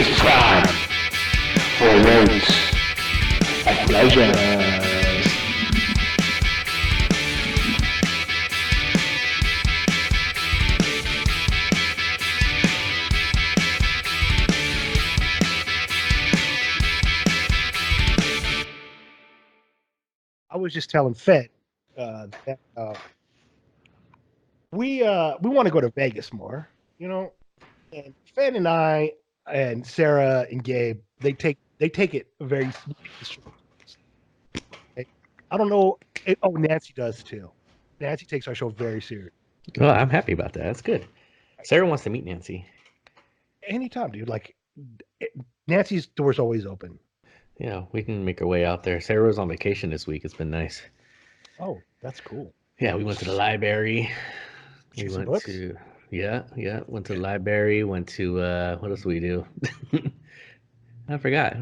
It's time for weights and pleasures. I was just telling Fed that we want to go to Vegas more, you know. And Fed and I and Sarah and Gabe they take it very seriously. I don't know. Nancy does too. Nancy takes our show very serious. Well, I'm happy about that. That's good. Sarah wants to meet Nancy. Anytime, dude. Like it, Nancy's door's always open. Yeah, we can make our way out there. Sarah was on vacation this week. It's been nice. Oh, that's cool. Yeah, we went to the library. We Get some went books. to yeah, went to the library. Went to what else did we do? I forgot.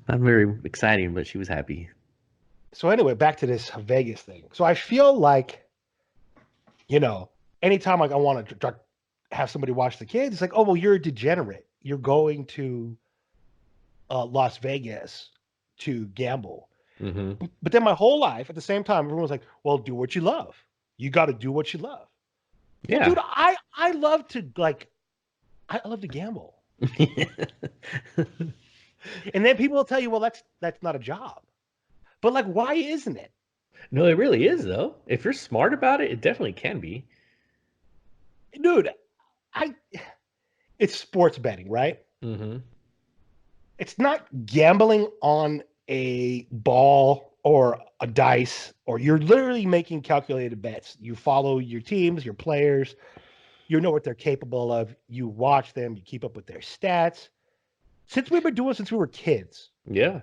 Not very exciting, but she was happy. So anyway, back to this Vegas thing. So I feel like, you know, anytime like I want to have somebody watch the kids, it's like, oh well, you're a degenerate. You're going to Las Vegas to gamble. Hmm. But then my whole life, at the same time, everyone's like, well, do what you love. You got to do what you love. Well, Yeah. dude, I love to I love to gamble. And then people will tell you, well, that's not a job. But like, why isn't it? No, it really is though. If you're smart about it, it definitely can be. Dude, I it's sports betting, right? Hmm. It's not gambling on a ball or a dice, or you're literally making calculated bets. You follow your teams, your players, you know what they're capable of, you watch them, you keep up with their stats. Since we've been doing it since we were kids. Yeah.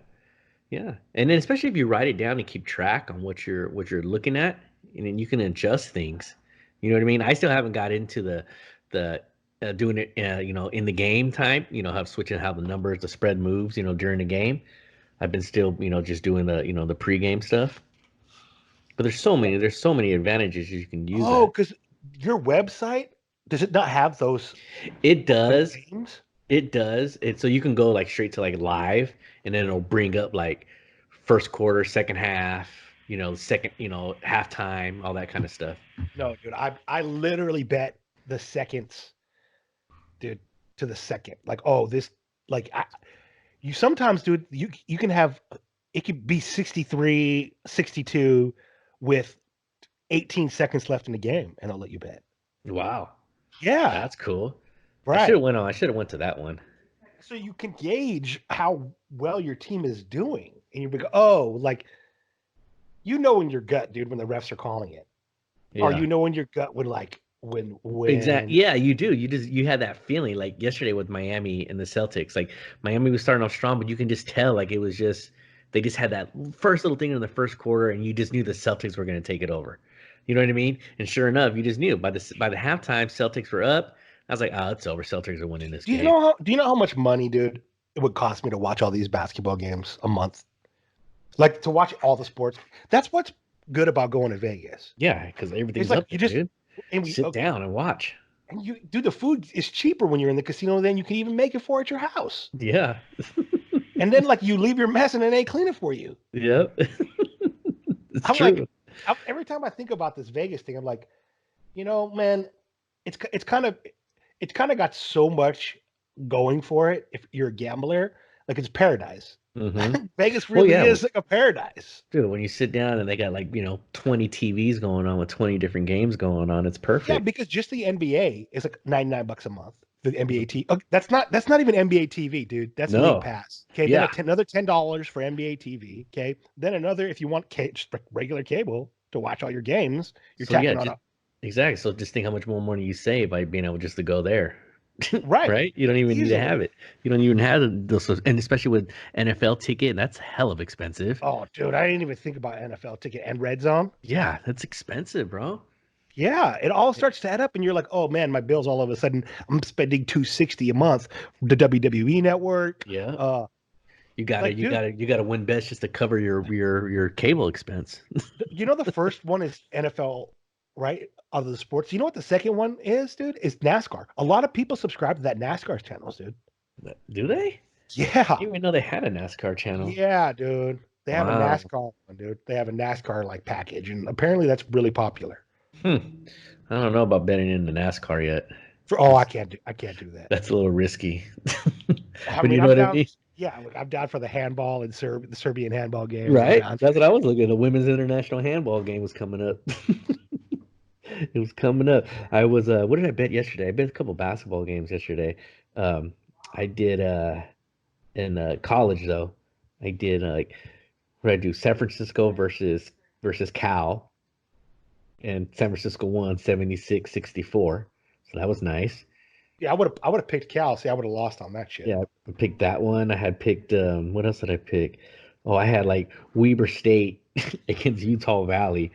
Yeah, and then especially if you write it down and keep track on what you're looking at, and then you can adjust things. You know what I mean? I still haven't got into the doing it, in the game time. How switching how the numbers, the spread moves. During the game, I've been still, just doing the pregame stuff. But there's so many advantages you can use Oh, that. because your website, does it not have It those does. games? It does. So you can go like straight to like live, and then it'll bring up like first quarter, second half, second, halftime, all that kind of stuff. No, dude, I literally bet the seconds, dude, to the second. Like, oh, this like you sometimes, dude, you can have it could be 63, 62 with 18 seconds left in the game, and I'll let you bet. Wow, Yeah, that's cool. I should right. have went on. I should have went to that one. So you can gauge how well your team is doing, and you go, oh, like you know in your gut, dude, when the refs are calling it, or Yeah, you know in your gut when like exactly. when Yeah, you do. You had that feeling like yesterday with Miami and the Celtics. Like Miami was starting off strong, but you can just tell like it was just they just had that first little thing in the first quarter, and you just knew the Celtics were going to take it over. You know what I mean? And sure enough, you just knew by the halftime, Celtics were up. I was like, oh, it's over. Celtics are winning this game. do you know how much money, dude, it would cost me to watch all these basketball games a month? Like to watch all the sports. That's what's good about going to Vegas. Yeah, because It's everything's like up you there, just dude. and we Sit down and watch. and you do the food is cheaper when you're in the casino than you can even make it for at your house. Yeah. And then like you leave your mess and then they clean it for you. Yep. It's I'm like, true. every time I think about this Vegas thing, I'm like, man, it's it's kind of it's kind of got so much going for it. If you're a gambler, like it's paradise. Hmm. Vegas Well, really yeah, is like a paradise. dude. When you sit down and they got like 20 TVs going on with 20 different games going on, it's Yeah, perfect. because just the NBA is like $99 a month. The NBA Mhm. TV. That's not even NBA TV, dude. That's League No. Pass. Okay, then Yeah. another $10 for NBA TV. Okay, then another if you want just like regular cable to watch all your games, you're So yeah, tacking on just a exactly. So just think how much more money you save by being able just to go there. right Right? You don't even need to have easily. it. You don't even have those, and especially with NFL ticket, that's hell of expensive. Oh, dude, I didn't even think about NFL ticket and Red Zone. Yeah, that's expensive, bro. Yeah, it all starts to add up, and you're like, oh man, my bills all of a sudden. I'm spending 260 a month. The WWE Network. Yeah. Uh, You gotta, like, you dude, gotta, you gotta win bets just to cover your cable expense. the first one is NFL, right? Out of the sports. You know what the second one is, dude? Is NASCAR. A lot of people subscribe to that NASCAR channels, dude. Do they? Yeah. I didn't even know they had a NASCAR channel. Yeah, dude. They have a Wow. NASCAR one, dude. They have a NASCAR like package, and apparently that's really popular. I don't know about betting in the NASCAR yet. I can't do that. That's a little risky. I But mean, you know I'm what I down. mean? Yeah, look, I'm down for the handball and the Serbian handball games. I'm Right? down. That's what I was looking at. The women's international handball game was coming up. It was coming up. I was what did I bet yesterday? I bet a couple basketball games yesterday. Um I did in college though. I did like what did I do? San Francisco versus Cal, and San Francisco won 76-64. So that was nice. Yeah, I would have picked Cal. See, I would have lost on that shit. Yeah, I picked that one. I had picked what else did I pick? Oh, I had like Weber State against Utah Valley.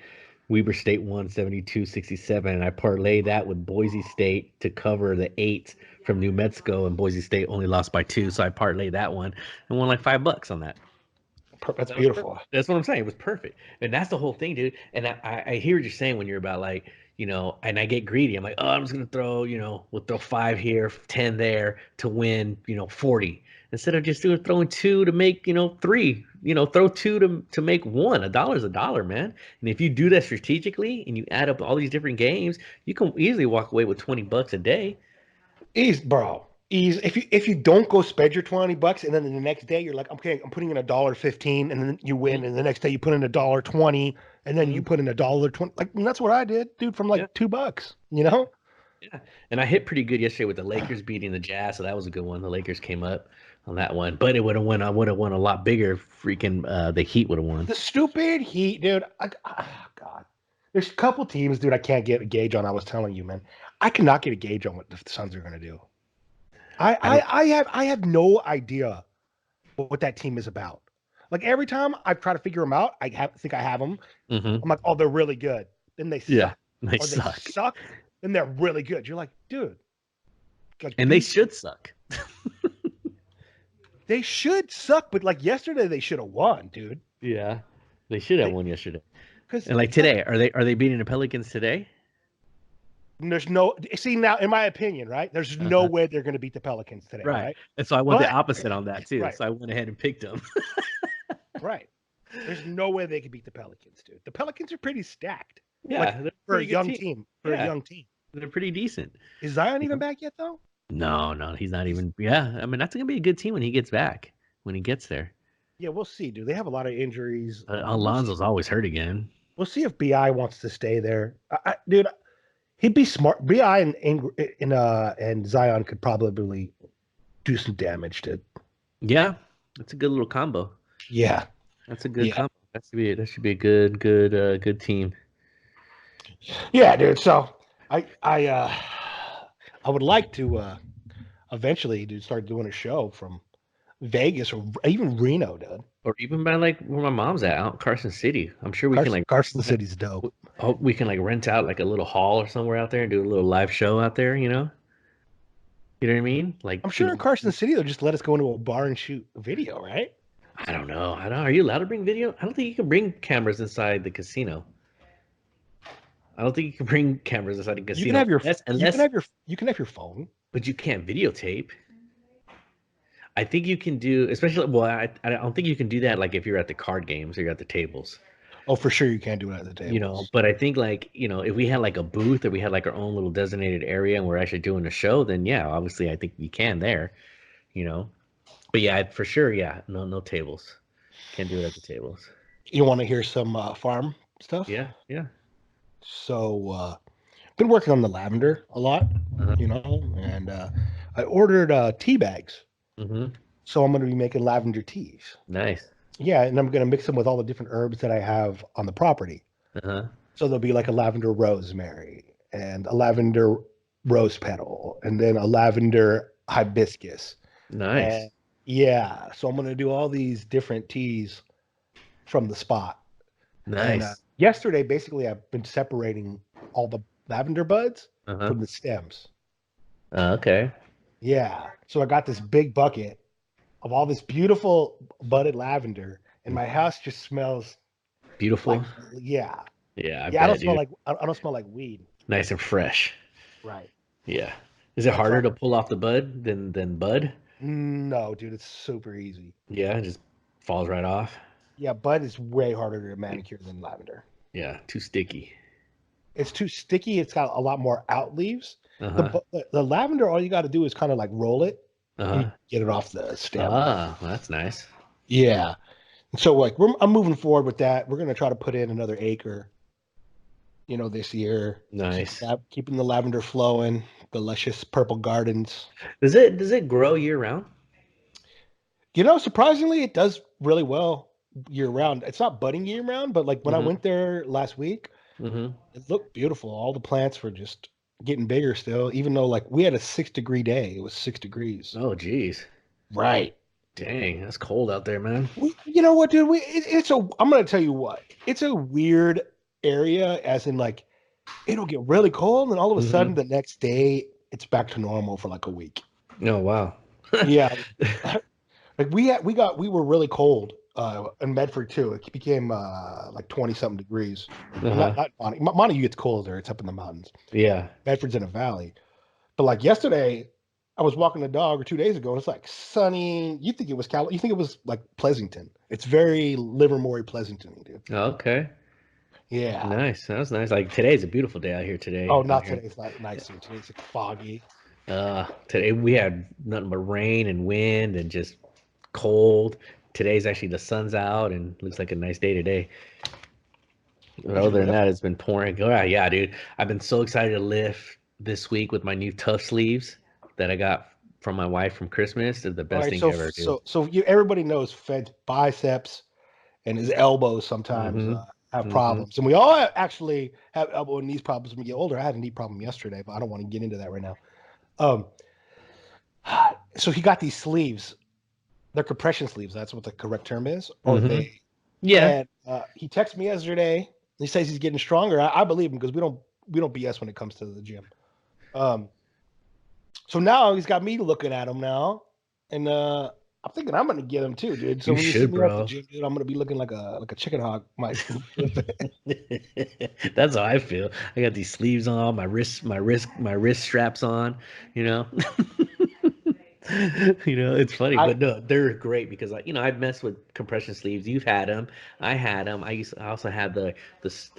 Weber State won 72-67, and I parlayed that with Boise State to cover the 8 from New Mexico, and Boise State only lost by 2, so I parlayed that one and won like $5 on that. That's That was beautiful. perfect. That's what I'm saying. It was perfect, and that's the whole thing, dude. And I hear what you're saying when you're about like, and I get greedy. I'm like, oh, I'm just gonna throw, we'll throw 5 here, 10 there to win, 40, instead of just throwing 2 to make, 3. Throw 2 to make 1. $1's a dollar, man. And if you do that strategically and you add up all these different games, you can easily walk away with $20 a day. Ease, bro. Ease. If you don't go spend your $20, and then the next day you're like, okay, I'm putting in $1.15, and then you win, and the next day you put in $1.20, and then you put in $1.20. Like, and that's what I did, dude, from like Yeah. $2. You know? Yeah, and I hit pretty good yesterday with the Lakers beating the Jazz, so that was a good one. The Lakers came up on that one, but it would have won. I would have won a lot bigger. Freaking, the Heat would have won. The stupid Heat, dude. God, there's a couple teams, dude. I can't get a gauge on. I was telling you, man. I cannot get a gauge on what the Suns are gonna do. I have no idea what that team is about. Like every time I try to figure them out, think I have them. Mm-hmm. I'm like, oh, they're really good. Then they suck. Yeah, they Or suck, they suck. Then they're really good. You're like, dude. Like, and they should suck. They should suck, but like yesterday, they should have won, dude. Yeah, they should have won yesterday. Because And like today, are they beating the Pelicans today? there's no now, in my opinion, right? There's no way they're going to beat the Pelicans today, right? And so I went the But- opposite on that too. Right. So I went ahead and picked them. Right. There's no way they could beat the Pelicans, dude. The Pelicans are pretty stacked. Yeah, Like, they're for a pretty good young team. For Yeah. a young team. They're pretty decent. Is Zion even back yet, though? No, he's not even. Yeah, I mean that's gonna be a good team when he gets back. When he gets there, Yeah, we'll see, dude. They have a lot of injuries. Alonzo's always hurt again. We'll see if Bi wants to stay there, dude. He'd be smart. Bi and Zion could probably do some damage to. Yeah, that's a good little combo. Yeah, That's a good Yeah. combo. That should be a good team. yeah, dude. So I would like to eventually start doing a show from Vegas or even Reno, dude. Or even by like where my mom's at, out in Carson City. I'm sure we can like Carson City's dope. hope we can like rent out like a little hall or somewhere out there and do a little live show out there. You know what I mean? Like I'm sure in Carson City they'll just let us go into a bar and shoot video, right? I don't know. Are you allowed to bring video? I don't think you can bring cameras inside the casino. I don't think you can bring cameras inside the casino. You can have your unless you can have your phone. but you can't videotape. I think you can do, especially. Well, I don't think you can do that. Like if you're at the card games or you're at the tables, Oh, for sure you can't do it at the table. But I think like if we had like a booth or we had like our own little designated area and we're actually doing a show, then yeah, obviously I think you can there. But yeah, for sure, yeah, no tables. Can't do it at the tables. You want to hear some farm stuff? Yeah. So, been working on the lavender a lot, Uh-huh. and I ordered tea bags. Mm-hmm. So I'm going to be making lavender teas. Nice. Yeah, and I'm going to mix them with all the different herbs that I have on the property. Uh-huh. So there'll be like a lavender rosemary and a lavender rose petal, and then a lavender hibiscus. Nice. And yeah, so I'm going to do all these different teas from the spot. Nice. And, yesterday, basically, I've been separating all the lavender buds Uh-huh. from the stems. Okay. Yeah. So I got this big bucket of all this beautiful budded lavender, and my house just smells Beautiful. like, yeah. Yeah. I don't smell like I don't smell like weed. Nice and fresh. Right. Yeah. Is it harder to pull off the bud than bud? No, dude, it's super easy. Yeah, it just falls right off. Yeah, bud is way harder to manicure than lavender. Yeah, too sticky. It's too sticky. It's got a lot more out leaves. Uh-huh. The lavender, all you got to do is kind of like roll it and you Uh-huh. get it off the stem. Ah, that's nice. Yeah. And so like I'm moving forward with that. We're gonna try to put in another acre, this year. Nice. Keeping the lavender flowing, the luscious purple gardens. Does it grow year round? Surprisingly, it does really well year round. It's not budding year round, but like when I Mm-hmm. went there last week, Mm-hmm. it looked beautiful. All the plants were just getting bigger still, even though like we had a 6-degree day. It was 6 degrees. Oh, geez. Right. Dang, that's cold out there, man. You know what, dude? I'm gonna tell you what. It's a weird area, as in like it'll get really cold, and all of a sudden the next day it's back to normal for like a week. Oh, wow. Yeah, like we were really cold in Medford too. It became like 20 something degrees. Uh-huh. Not Montague. Montague gets colder. It's up in the mountains. Yeah. Medford's in a valley. But like yesterday, I was walking the dog, or 2 days ago, and it's like sunny. You think it was you think it was like Pleasanton. It's very Livermore Pleasanton, dude. Okay. Yeah. Nice. That was nice. Like today's a beautiful day out here today. Oh, not out here. today. It's not nice. Today's like foggy. Today we had nothing but rain and wind and just cold. Today's actually the sun's out and looks like a nice day today. But other than that, it's been pouring. Oh, yeah, dude. I've been so excited to lift this week with my new Tough sleeves that I got from my wife from Christmas. They're the best thing ever, dude. So everybody knows Fed's biceps and his elbows sometimes have problems, and we all actually have elbow and knee problems when we get older. I had a knee problem yesterday, but I don't want to get into that right now. So he got these sleeves. They're compression sleeves. That's what the correct term is. Or they. Yeah. And he texted me yesterday. He says he's getting stronger. I believe him because we don't BS when it comes to the gym. So now he's got me looking at him now, and I'm thinking I'm gonna get him too, dude. So You when you see should, me bro. at the gym, dude, I'm gonna be looking like a chicken hog. That's how I feel. I got these sleeves on, my wrist straps on, you know. It's funny, but no, they're great because I've messed with compression sleeves. You've had them, I had them. I also had the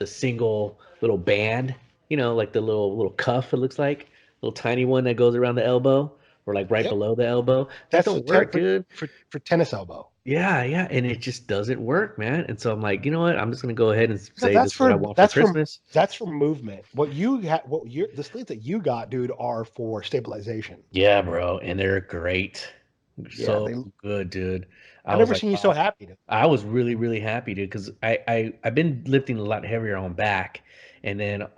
single little band, like the little cuff. It looks like little tiny one that goes around the elbow or like right below the elbow. That don't work, dude. For tennis elbow. Yeah, and it just doesn't work, man. And so I'm like, you know what? I'm just gonna go ahead and say this is what I want for Christmas. That's for movement. The sleeves that you got, dude, are for stabilization. Yeah, bro, and they're great. So good, dude. I've never seen you so happy, dude. I was really, really happy, dude, because I've been lifting a lot heavier on back, and then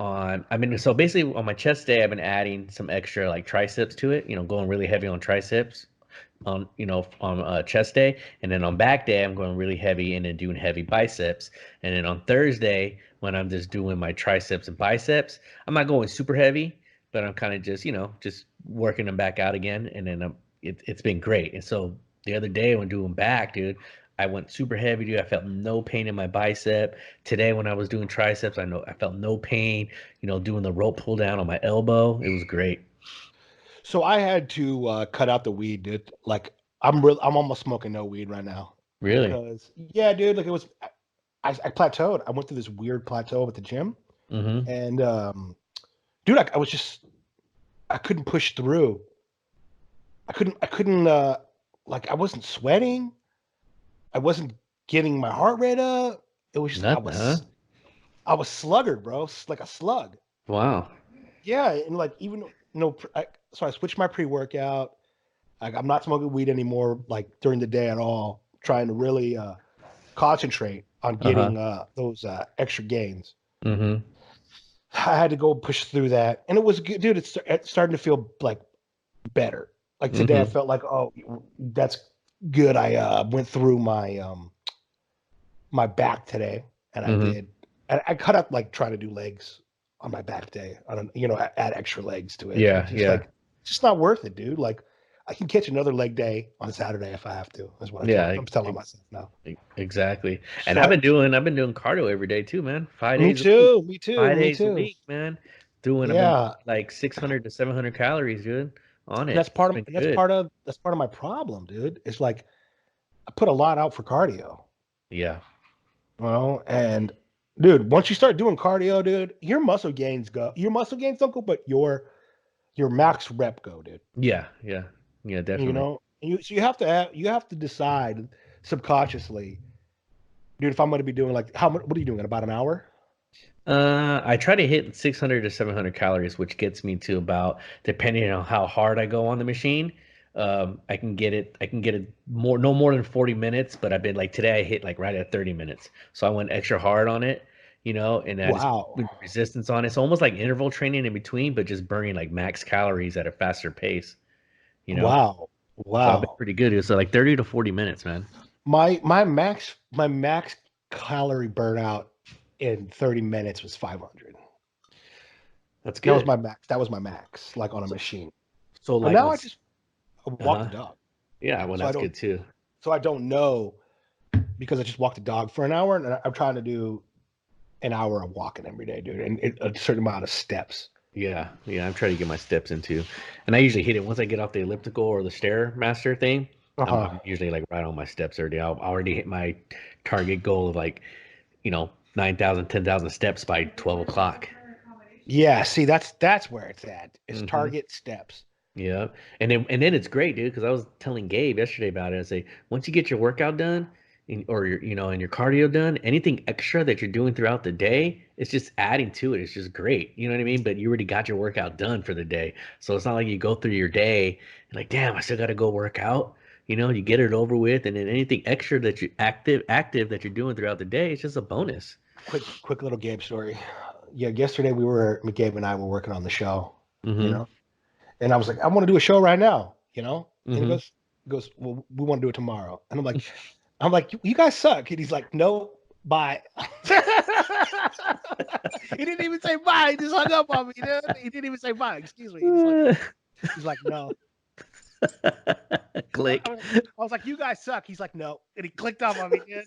so basically on my chest day, I've been adding some extra like triceps to it. Going really heavy on triceps on chest day, and then on back day I'm going really heavy and then doing heavy biceps, and then on Thursday when I'm just doing my triceps and biceps, I'm not going super heavy, but I'm kind of just just working them back out again, and then it's been great. And so the other day when doing back, dude, I went super heavy, dude. I felt no pain in my bicep. Today when I was doing triceps, I felt no pain, doing the rope pull down on my elbow. It was great. So I had to cut out the weed, dude. Like I'm almost smoking no weed right now. Really? Because dude, like I plateaued. I went through this weird plateau at the gym, and dude, I couldn't push through. I couldn't like I wasn't sweating. I wasn't getting my heart rate up. It was just I was sluggard, bro, like a slug. Wow. Yeah, and like even so I switched my pre-workout. I'm not smoking weed anymore, like during the day at all. Trying to really concentrate on getting those extra gains. I had to go push through that, and it was good, dude. It's starting to feel like better. Like today, I felt like, oh, that's good. I went through my my back today, and I did. And I cut up like trying to do legs on my back day. I don't, add extra legs to it. Yeah, Like, it's just not worth it, dude. Like, I can catch another leg day on Saturday if I have to. Is what I'm telling myself now. Exactly. And I've been doing cardio every day too, man. 5 days. Me too. 5 days a week, man. Doing about like 600 to 700 calories, dude. on And it. It's been good. that's part of my problem, dude. It's like I put a lot out for cardio. Yeah. Well, and dude, once you start doing cardio, dude, your muscle gains go. Your muscle gains don't go, but your max rep go, dude. Yeah. Yeah. Yeah. You Definitely. know, so you have to decide subconsciously, dude. If I'm going to be doing like what are you doing in about an hour? I try to hit 600 to 700 calories, which gets me to about, depending on how hard I go on the machine, I can get it. I can get it no more than 40 minutes. But I've been like today, I hit like right at 30 minutes, so I went extra hard on it, and I just Wow, put resistance on it. It's almost like interval training in between, but just burning like max calories at a faster pace, you know. wow, So I've been wow. pretty good. So like 30 to 40 minutes, man. My max calorie burnout in 30 minutes was 500. That's That was good. my max. That was my max, like on a So, machine. so But like now on, I walk the uh-huh. dog, Yeah, well, so I that's don't good too. know because I just walk the dog for an hour, and I'm trying to do an hour of walking every day, dude, and a certain amount of steps. Yeah, yeah, I'm trying to get my steps into, and I usually hit it once I get off the elliptical or the stairmaster thing. Uh huh. I'm usually like right on my steps already. I'll already hit my target goal of like 9,000, 10,000 steps by 12 o'clock. Yeah. See, that's where it's at. It's Hmm. target steps. Yeah, and then it's great, dude. Because I was telling Gabe yesterday about it. I say once you get your workout done, or your and your cardio done, anything extra that you're doing throughout the day, it's just adding to it. It's just great. You know what I mean? But you already got your workout done for the day, so it's not like you go through your day and like, damn, I still got to go work out. You get it over with, and then anything extra that you active that you're doing throughout the day, it's just a bonus. Quick little Gabe story. Yeah, yesterday Gabe and I were working on the show, you Mm-hmm. know, and I was like, I want to do a show right now, and Mm-hmm. he goes, well, we want to do it tomorrow, and I'm like, you guys suck, and he's like, no, bye. He didn't even say bye. He just hung up on me. He didn't even say bye. Excuse me. He's like, no. Click. I was like, you guys suck. He's like, no, and he clicked off on me, dude.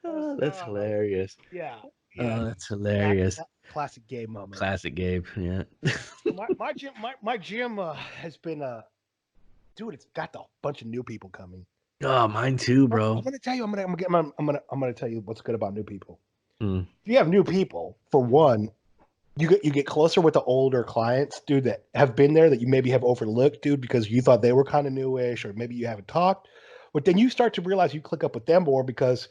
Oh, that's hilarious. Yeah, yeah. Oh, that's hilarious. Classic game moment. Classic Gabe. Yeah. My gym has been dude. It's got a bunch of new people coming. Oh, mine too, I'm bro. gonna tell you. I'm gonna tell you what's good about new people. Mm. If you have new people, for one, you get closer with the older clients, dude, that have been there that you maybe have overlooked, dude, because you thought they were kind of newish, or maybe you haven't talked. But then you start to realize you click up with them more because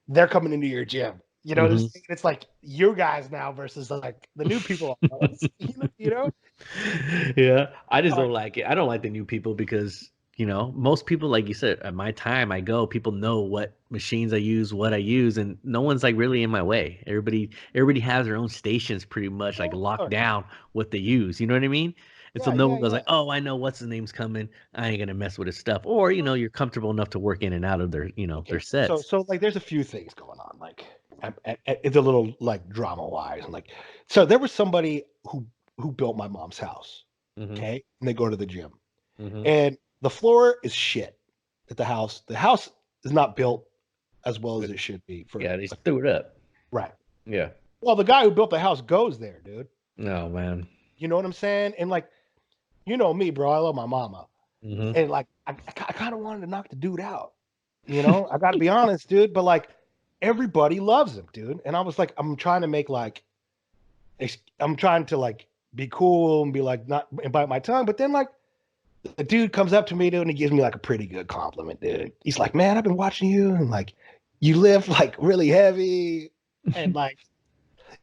they're coming into your gym. Hmm. It's like you guys now versus like the new people. You know? Yeah, I just Uh, don't like it. I don't like the new people because most people, like you said, at my time I go, people know what machines I use, what I use, and no one's like really in my way. Everybody has their own stations pretty much like locked sure. down what they use. You know what I mean? And so Yeah, no yeah, one goes yeah. like, oh, I know what's his name's coming. I ain't gonna mess with his stuff. Or you're comfortable enough to work in and out of their Okay, so sets. like there's a few things going on, like it's a little like drama wise, and like so there was somebody who built my mom's house, Hmm. okay, and they go to the gym, Hmm. and the floor is shit at the house. The house is not built as well as it should be for Yeah, they just threw it up. right. Yeah. Well, the guy who built the house goes there, dude. Oh man. You know what I'm saying? And like, you know me, bro. I love my mama, Hmm. and like I kind of wanted to knock the dude out. I got to be honest, dude. But like, everybody loves him, dude. And I was like, I'm trying to make like, I'm trying to like be cool and be like not and bite my tongue. But then like, the dude comes up to me, dude, and he gives me like a pretty good compliment, dude. He's like, man, I've been watching you, and like, you lift like really heavy, and like,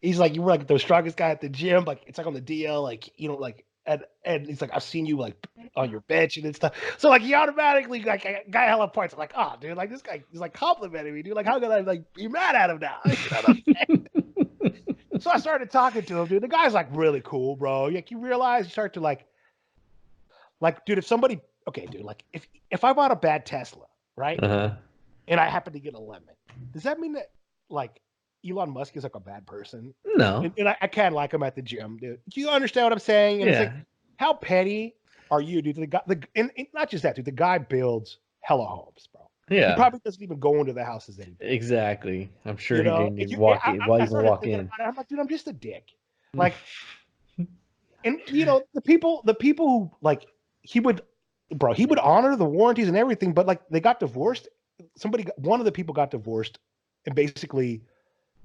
he's like, you were like the strongest guy at the gym. Like, it's like on the DL, like, like, and he's like, I've seen you like on your bench and stuff. So like, he automatically like got hella points. I'm like, oh, dude, like this guy is like complimenting me, dude. Like, how could I like be mad at him now? You know what I'm saying? So I started talking to him, dude. The guy's like really cool, bro. Like, you realize you start to like, dude, if somebody, okay, dude, like if I bought a bad Tesla, right, Uh-huh. and I happen to get a lemon, does that mean that like Elon Musk is like a bad person? No. And I can't like him at the gym, dude. Do you understand what I'm saying? And it's like, Yeah. how petty are you, dude? The guy, and not just that, dude. The guy builds hella homes, bro. He Yeah. probably doesn't even go into the houses that he builds. Exactly. I'm sure he didn't And even walk in. Well, I even started walk thinking in. about it. I'm like, dude, I'm just a dick. Like, And the people who like he would honor the warranties and everything, but like they got divorced. One of the people got divorced, and basically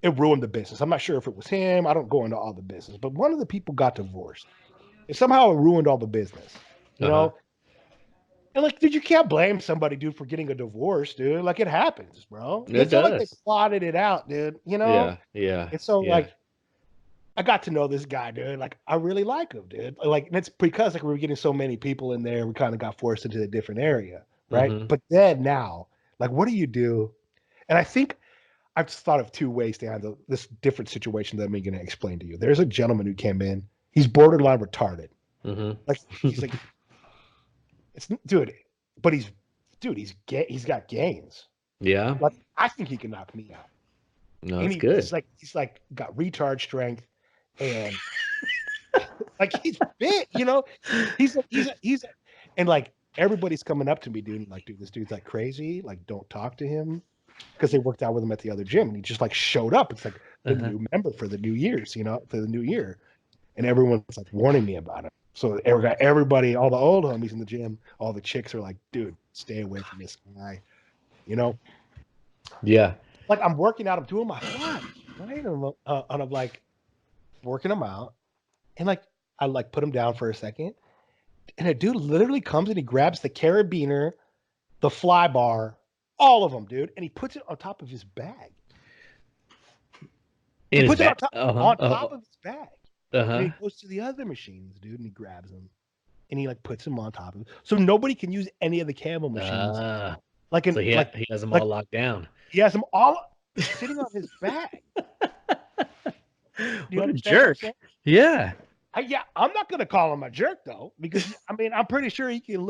it ruined the business. I'm not sure if it was him. I don't go into all the business, but one of the people got divorced, and somehow it ruined all the business. You know. And like, dude, you can't blame somebody, dude, for getting a divorce, dude. Like, it happens, bro. It's not like they plotted it out, dude. You know? Yeah. And so, like, I got to know this guy, dude. Like, I really like him, dude. Like, and it's because like we were getting so many people in there, we kind of got forced into a different area, right? Mm-hmm. But then now, like, what do you do? And I think I've just thought of two ways to handle this different situation that I'm going to explain to you. There's a gentleman who came in. He's borderline retarded. Mm-hmm. Like, he's like. It's dude, but he's got gains. Yeah. Like I think he can knock me out. No, that's good. He's like got retard strength and like he's fit, you know. He's and like everybody's coming up to me, dude, and like, dude, this dude's like crazy. Like, don't talk to him because they worked out with him at the other gym, and he just like showed up. It's like the new member for the New Year's, for the new year, and everyone's like warning me about it. So everybody, all the old homies in the gym, all the chicks are like, dude, stay away from this guy, Yeah. Like I'm working out, I'm doing my fly, right? And I'm like working him out, and like I like put him down for a second, and a dude literally comes and he grabs the carabiner, the fly bar, all of them, dude, and he puts it on top of his bag. He puts it on top of his bag. And he goes to the other machines, dude, and he grabs them, and he like puts them on top of it, so nobody can use any of the camo machines. So he has them all locked down. He has them all sitting on his bag. What a jerk! Yeah. I'm not gonna call him a jerk though, because I mean I'm pretty sure he can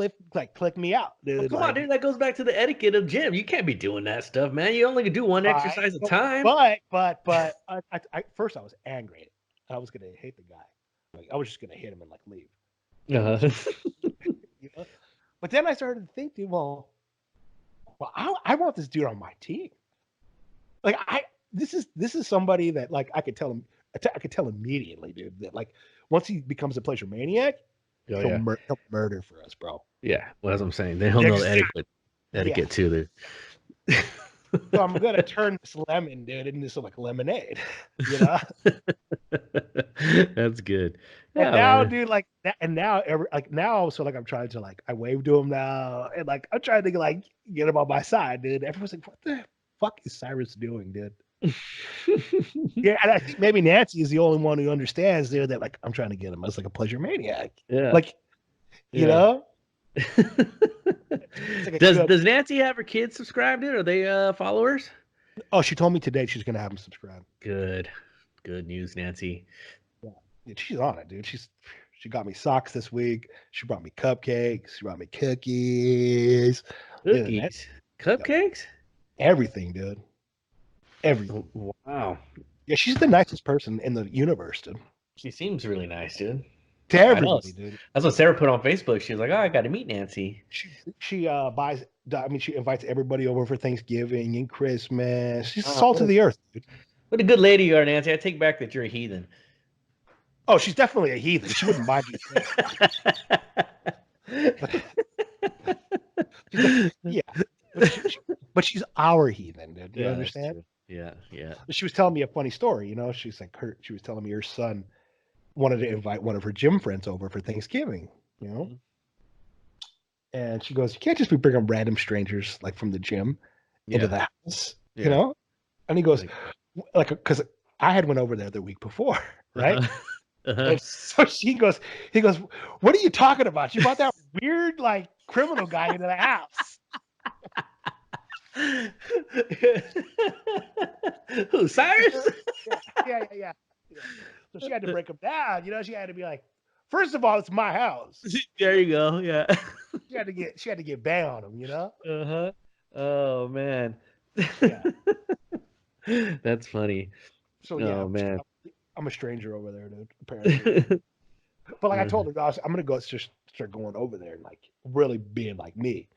click me out, dude. Come on, dude. That goes back to the etiquette of gym. You can't be doing that stuff, man. You only can do one exercise at a time. But I first I was angry. I was gonna hate the guy. Like I was just gonna hit him and like leave. But then I started to think, dude, well, I want this dude on my team. Like this is somebody that like I could tell immediately, dude, that like once he becomes a pleasure maniac, he'll murder for us, bro. Yeah, well, that's what I'm saying. Then he'll know the etiquette too, dude. So I'm gonna turn this lemon, dude, into like lemonade. That's good. And now, dude, like that, and now so like I'm trying to like I wave to him now, and like I'm trying to like get him on my side, dude. Everyone's like, "What the fuck is Cyrus doing, dude?" Yeah, and I think maybe Nancy is the only one who understands, dude, that like I'm trying to get him as like a pleasure maniac. Yeah, like you know. Does Nancy have her kids subscribed? Are they followers? Oh, she told me today she's gonna have them subscribe. Good news, Nancy. Yeah, she's on it, dude. She got me socks this week. She brought me cupcakes. She brought me cookies. Cupcakes, everything, dude. Everything. Wow. Yeah, she's the nicest person in the universe, dude. She seems really nice, dude. To everybody, dude. That's what Sarah put on Facebook. She was like, "Oh, I got to meet Nancy." She buys. I mean, she invites everybody over for Thanksgiving and Christmas. She's salt of the earth, dude. What a good lady you are, Nancy. I take back that you're a heathen. Oh, she's definitely a heathen. She wouldn't mind you. Yeah, but she's our heathen, dude. You understand? Yeah. She was telling me a funny story. She's like she was telling me her son wanted to invite one of her gym friends over for Thanksgiving. And she goes, "You can't just be bringing random strangers like from the gym into the house, And he goes, like, because I had went over there the week before, right? And so he goes, "What are you talking about? You brought that weird like criminal guy into the house." Who, Cyrus? Yeah. So she had to break him down. She had to be like, first of all, it's my house. There you go. Yeah. She had to get bang on him. Oh man. Yeah. That's funny. So yeah, oh man. I'm a stranger over there, dude. Apparently. But like I told her, guys, I'm gonna go just start going over there and like really being like me.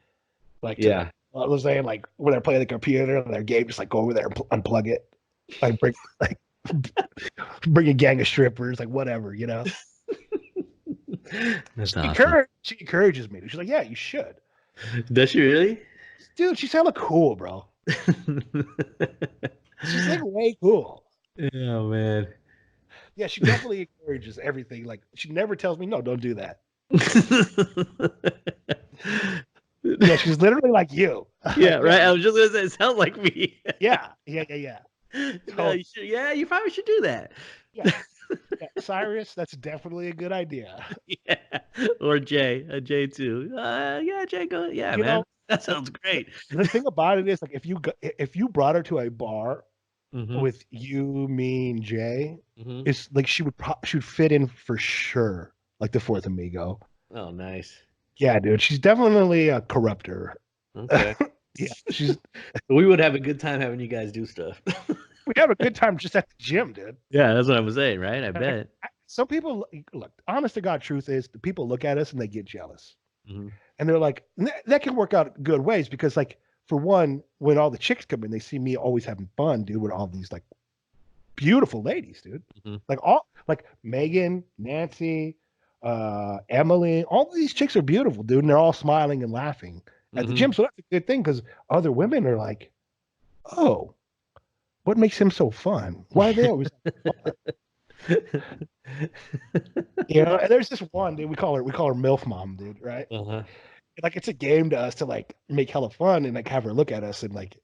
Like I was saying, like when they're playing the computer and their game, just like go over there and unplug it, like bring a gang of strippers, like whatever, That's She, awesome. she encourages me. She's like, yeah, you should. Does she really? Dude, she sounded cool, bro. She's like way cool. Yeah, man. Yeah, she definitely encourages everything. Like, she never tells me, no, don't do that. Yeah, she's literally like you. Yeah, Like, right. yeah, I was just gonna say, it sounds like me. yeah, yeah, yeah, yeah. No, So, you should, yeah, you probably should do that. yeah, yeah, Cyrus, that's definitely a good idea. Yeah, or Jay, Jay too. Yeah, Jay, go. Yeah, You man, know, that the, sounds great. the thing about it is, like, if you brought her to a bar Mm-hmm. with you, me, and Jay, Mm-hmm. it's like she would fit in for sure, like the fourth amigo. Oh, nice. Yeah, dude, she's definitely a corrupter. Okay. Yeah, she's. We would have a good time having you guys do stuff. We have a good time just at the gym, dude. Yeah, that's what I'm saying, right? I bet. Some people look. Honest to God, truth is, the people look at us and they get jealous, Mm-hmm. and they're like, that can work out good ways because, like, for one, when all the chicks come in, they see me always having fun, dude, with all these like beautiful ladies, dude. Mm-hmm. Like Megan, Nancy, Emily, all these chicks are beautiful, dude, and they're all smiling and laughing at the Mm-hmm. gym. So that's a good thing because other women are like, oh, what makes him so fun? Why are they always you know? And there's this one, dude. We call her MILF Mom, dude, right? Uh-huh. Like it's a game to us to like make hella fun and like have her look at us and like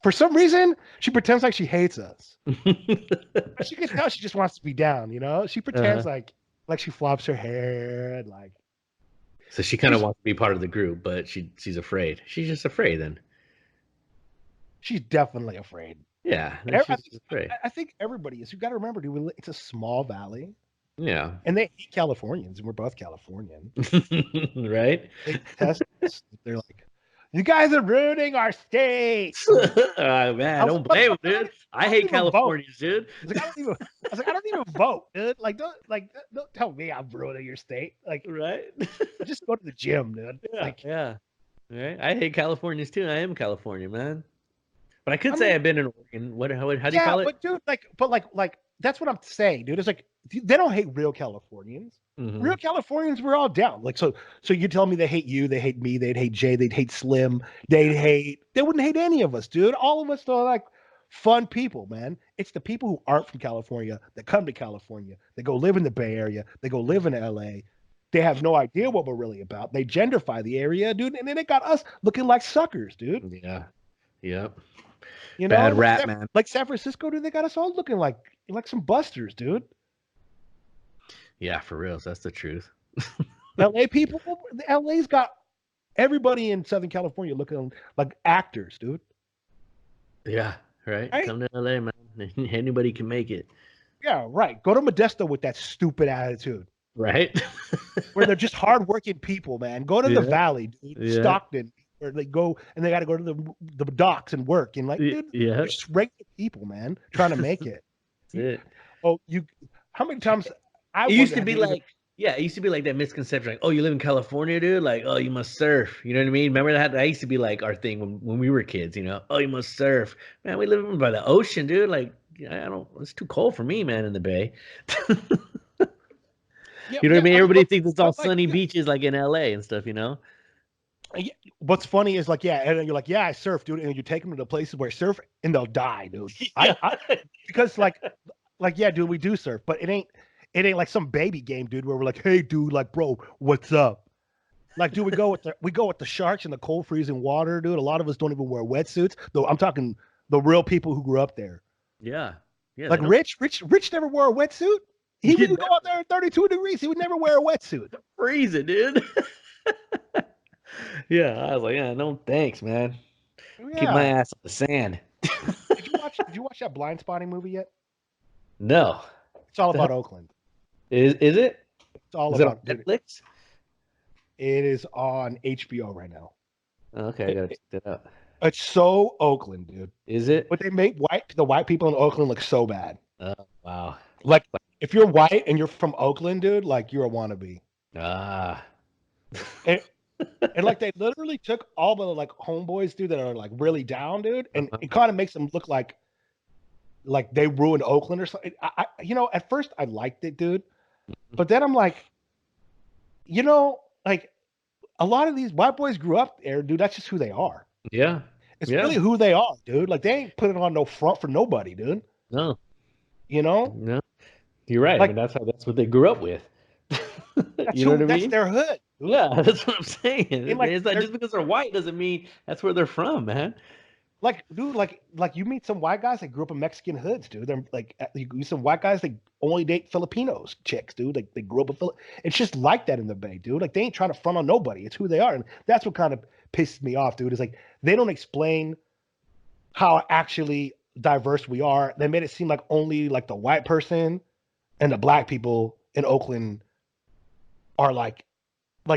for some reason she pretends like she hates us. But you can tell she just wants to be down, you know? She pretends Uh-huh. like she flops her hair and like So she kind of she's wants to be part of the group, but she's afraid. She's just afraid then. she's definitely afraid. Yeah, then And she's just afraid. I think everybody is. You got to remember, dude. It's a small valley, Yeah. and they hate Californians, and we're both Californian. Right? They test us. They're like, "You guys are ruining our state." Man, I was don't like, blame him, dude. I don't hate even vote. Californians, dude. I was like, I don't even vote, dude. Don't tell me I'm ruining your state. Like, Right? just go to the gym, dude. Yeah, Like, yeah. Right? I hate Californians too. I am California, man. But I could I say mean, I've been in Oregon. How do you yeah, call it? but dude, like that's what I'm saying, dude. It's like they don't hate real Californians. Mm-hmm. Real Californians, we're all down. Like, so you tell me they hate you, they hate me, they'd hate Jay, they'd hate Slim, they wouldn't hate any of us, dude. All of us are like fun people, man. It's the people who aren't from California that come to California. They go live in the Bay Area, they go live in LA. They have no idea what we're really about. They genderfy the area, dude, and then they got us looking like suckers, dude. Yeah. Yep. You know, Bad rap, man. like San Francisco, dude, they got us all looking like some busters, dude. Yeah, for real. That's the truth. LA people, LA's got everybody in Southern California looking like actors, dude. Yeah, right. Right? Come to LA, man. Anybody can make it. Yeah, right. Go to Modesto with that stupid attitude. Right? Where they're just hardworking people, man. Go to the Yeah. Valley, dude. Yeah. Stockton, where they go and they got to go to the docks and work. And like, dude, Yeah. they're just regular people, man, trying to make it. That's it. Oh, how many times I It used wonder to be how many- like, yeah, it used to be like that misconception, like, oh, you live in California, dude? Like, oh, you must surf. You know what I mean? Remember that used to be like our thing when we were kids, you know? Oh, you must surf. Man, we live by the ocean, dude. Like, I don't, it's too cold for me, man, in the Bay. Yeah, You know what I mean? Everybody but- thinks it's all but, like, sunny yeah. beaches like in LA and stuff, you know? What's funny is like, yeah, and then you're like, yeah, I surf, dude, and you take them to the places where surf, and they'll die, dude. Because like, yeah, dude, we do surf, but it ain't like some baby game, dude, where we're like, hey, dude, like, bro, what's up? Like, dude, we go with the sharks in the cold freezing water, dude. A lot of us don't even wear wetsuits, though. I'm talking the real people who grew up there. Yeah. Yeah. Like Rich never wore a wetsuit. He would go out there at 32 degrees. He would never wear a wetsuit. Freezing, dude. Yeah, I was like, yeah, no thanks, man. Yeah. Keep my ass on the sand. Did you watch that Blind Spotting movie yet? No. It's all about Oakland. Is it? It's all Is it on about dude, Netflix? it is on HBO right now. Okay, I gotta check that out. It's so Oakland, dude. Is it? But they make the white people in Oakland look so bad. Oh, wow. Like if you're white and you're from Oakland, dude, like you're a wannabe. Ah. And like they literally took all the like homeboys, dude, that are like really down, dude, and it kind of makes them look like they ruined Oakland or something. You know, at first I liked it, dude, but then I'm like, you know, like a lot of these white boys grew up there, dude. That's just who they are. Yeah. It's Yeah. really who they are, dude. Like they ain't putting on no front for nobody, dude. No. You know, No. You're right. I mean, like that's what they grew up with. You know what I that's mean? their hood, dude. Yeah, that's what I'm saying. And like It's not they're just because they're white doesn't mean that's where they're from, man. like, dude, like you meet some white guys that grew up in Mexican hoods, dude. They're like you meet some white guys that only date Filipinos chicks, dude. Like they grew up in It's just like that in the Bay, dude. Like they ain't trying to front on nobody. It's who they are, and that's what kind of pisses me off, dude. Is like they don't explain how actually diverse we are. They made it seem like only like the white person and the black people in Oakland are like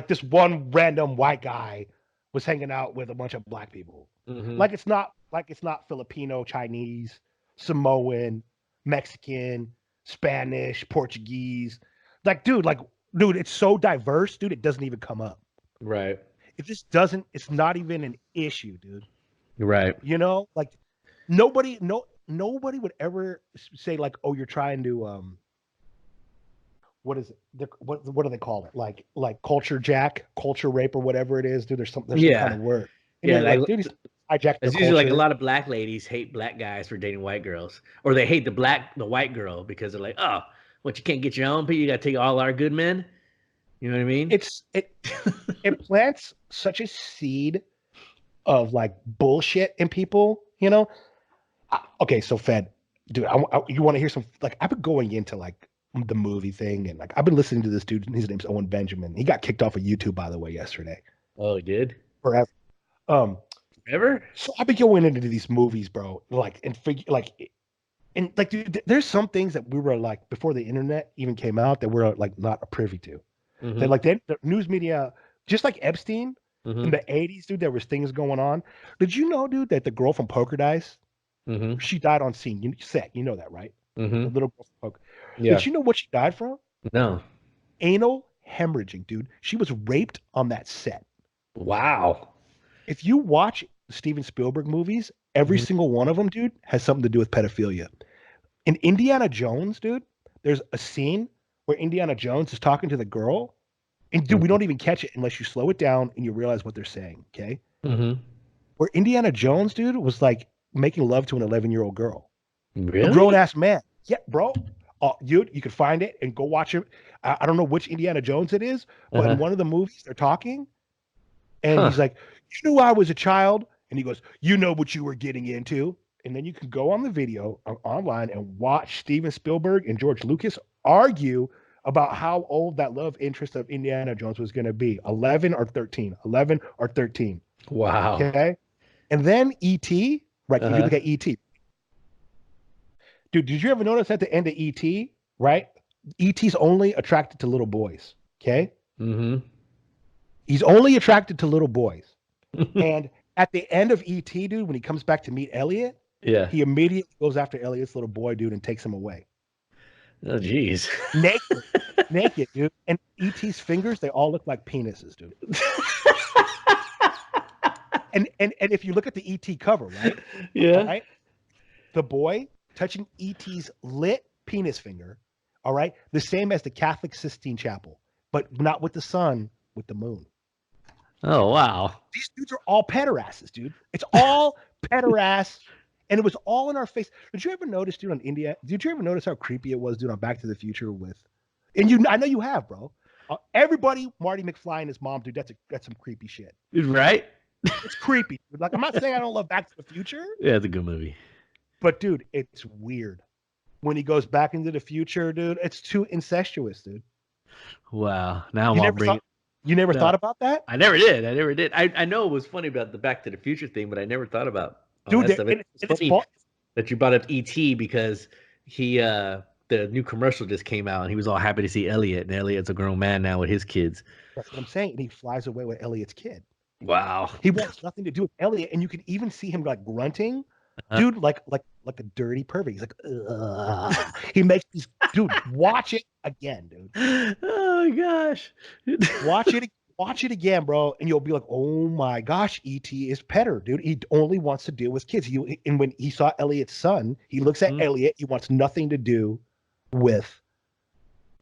this one random white guy was hanging out with a bunch of black people. Mm-hmm. Like it's not Filipino, Chinese, Samoan, Mexican, Spanish, Portuguese. Dude, it's so diverse, dude, it doesn't even come up. Right. It's not even an issue, dude. Right. You know, like nobody would ever say like, oh, you're trying to what is it? What do they call it? Like culture jack, culture rape, or whatever it is. Dude, there's some kind of word. And Yeah, like, dude, he's hijacked their it's usually like a culture. lot of black ladies hate black guys for dating white girls, or they hate the white girl because they're like, oh, what, you can't get your own, but you got to take all our good men. You know what I mean? It plants such a seed of like bullshit in people. You know. Okay, so Fed, dude, you want to hear some? Like, I've been going into like the movie thing, and like I've been listening to this dude. His name's Owen Benjamin. He got kicked off of YouTube, by the way, yesterday. Oh, he did? Forever. Forever? So I've been going into these movies, bro. Dude, there's some things that we were like before the internet even came out that we're like not privy to. Mm-hmm. That like the news media, just like Epstein Mm-hmm. in the '80s, dude. There was things going on. Did you know, dude, that the girl from Poker Dice, Mm-hmm. she died on scene? You know that, right? Mm-hmm. The little girl from Poker. Yeah. Did you know what she died from? No. Anal hemorrhaging, dude. She was raped on that set. Wow. If you watch Steven Spielberg movies, every single one of them, dude, has something to do with pedophilia. In Indiana Jones, dude, there's a scene where Indiana Jones is talking to the girl, and dude, we don't even catch it unless you slow it down and you realize what they're saying, okay? Mm-hmm. Where Indiana Jones, dude, was like making love to an 11-year-old girl. Really? A grown-ass man. Yeah, bro. You could find it and go watch it. I don't know which Indiana Jones it is, but in one of the movies, they're talking, and he's like, you knew I was a child? And he goes, you know what you were getting into? And then you can go on the video online and watch Steven Spielberg and George Lucas argue about how old that love interest of Indiana Jones was going to be, 11 or 13. Wow. Okay. And then E.T., right? If you look at E.T., dude, did you ever notice at the end of E.T., right? E.T.'s only attracted to little boys. Okay. Mm-hmm. He's only attracted to little boys. And at the end of E.T., dude, when he comes back to meet Elliot, Yeah. he immediately goes after Elliot's little boy, dude, and takes him away. Oh, geez. Naked, dude. And E.T.'s fingers, they all look like penises, dude. and if you look at the E.T. cover, right? Yeah. Right? The boy touching E.T.'s lit penis finger, all right? The same as the Catholic Sistine Chapel, but not with the sun, with the moon. Oh, wow. These dudes are all pedarasses, dude. It's all pederass. And it was all in our face. Did you ever notice, dude, on India? Did you ever notice how creepy it was, dude, on Back to the Future with? And I know you have, bro. Everybody, Marty McFly and his mom, dude. That's some creepy shit. Right? It's creepy. Like, I'm not saying I don't love Back to the Future. Yeah, it's a good movie. But dude, it's weird when he goes back into the future, dude. It's too incestuous, dude. Wow. Now I'm all bringing. You never thought about that? I never did. I know it was funny about the Back to the Future thing, but I never thought about dude. It's funny that you brought up E.T. because the new commercial just came out and he was all happy to see Elliot, and Elliot's a grown man now with his kids. That's what I'm saying. And he flies away with Elliot's kid. Wow. He wants nothing to do with Elliot, and you can even see him like grunting, dude, like a dirty pervert. He's like, ugh. He makes these. Dude, watch it again, dude. Oh my gosh. Watch it again, bro, and you'll be like, oh my gosh, E.T. is petter, dude. He only wants to deal with kids. And when he saw Elliot's son, he looks at Elliot. He wants nothing to do with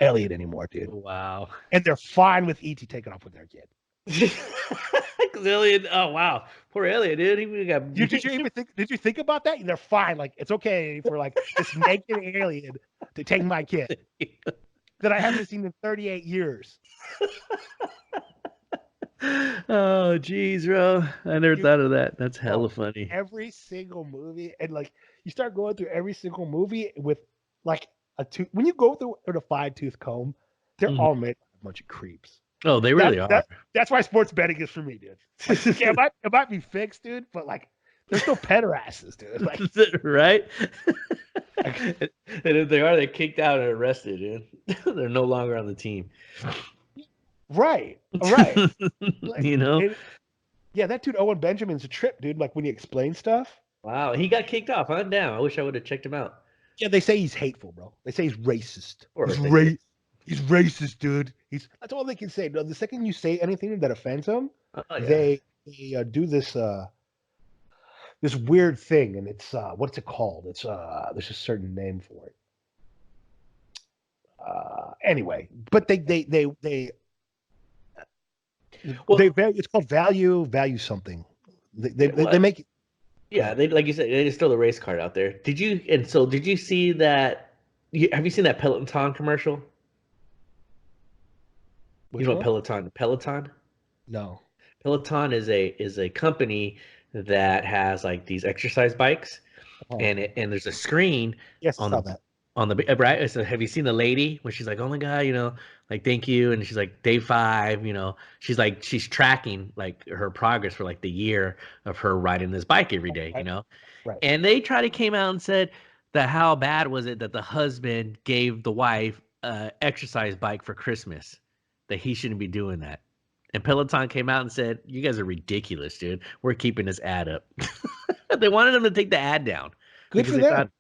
Elliot anymore, dude. Wow. And they're fine with ET taking off with their kid. Because Elliot, oh wow, poor Elliot, dude. He got. Did you think about that? They're fine. Like it's okay for like this naked alien to take my kid that I haven't seen in 38 years. Oh, geez, bro. I never thought of that. That's hella funny. Every single movie, and like you start going through every single movie with like a tooth. When you go through with a 5-tooth comb, they're all made a bunch of creeps. Oh, they really are. That's why sports betting is for me, dude. Yeah, it might be fixed, dude, but like they're still pederasses, dude. Like, right? And if they are, they're kicked out and arrested, dude. They're no longer on the team. Right. Like, you know? Yeah, that dude Owen Benjamin's a trip, dude. Like when he explains stuff. Wow, he got kicked off. I'm down. I wish I would have checked him out. Yeah, they say he's hateful, bro. They say he's racist. He's racist, dude. That's all they can say. The second you say anything that offends him, they do this this weird thing, and it's what's it called? It's there's a certain name for it. Anyway, but they it's called value something. They make it. Yeah, they like you said, they just throw the race card out there. Did you see that? Have you seen that Peloton commercial? You know what Peloton? No. Peloton is a company that has like these exercise bikes, and there's a screen on the right. So have you seen the lady when she's like, "Oh my God, you know, like thank you," and she's like, "Day 5, you know," she's tracking like her progress for like the year of her riding this bike every day, you know. Right. And they came out and said that how bad was it that the husband gave the wife a exercise bike for Christmas, that he shouldn't be doing that. And Peloton came out and said, "You guys are ridiculous, dude. We're keeping this ad up." They wanted them to take the ad down. Good for them.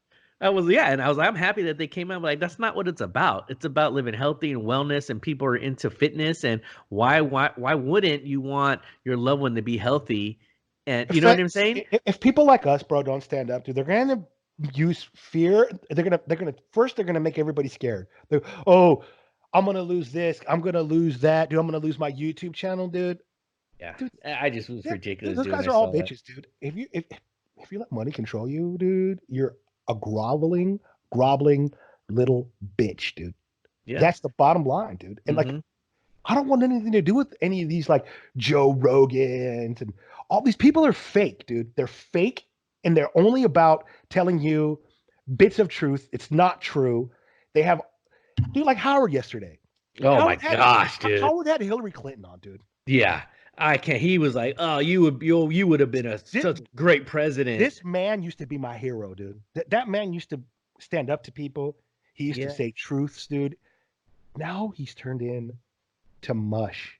I'm happy that they came out. Like, that's not what it's about. It's about living healthy and wellness, and people are into fitness. And why wouldn't you want your loved one to be healthy? And you know what I'm saying? If people like us, bro, don't stand up, dude, they're gonna use fear. They're gonna make everybody scared. I'm gonna lose this. I'm gonna lose that, dude. I'm gonna lose my YouTube channel, dude. Yeah, dude, I just was ridiculous. Those guys are all bitches, dude. If you let money control you, dude, you're a groveling little bitch, dude. Yeah, that's the bottom line, dude. And like, I don't want anything to do with any of these like Joe Rogans and all these people are fake, dude. They're fake, and they're only about telling you bits of truth. It's not true. They have, dude, like Howard yesterday. Oh gosh, dude. Howard had Hillary Clinton on, dude. Yeah. I can't. He was like, "Oh, you would have been such a great president." This man used to be my hero, dude. That man used to stand up to people. He used to say truths, dude. Now he's turned in to mush.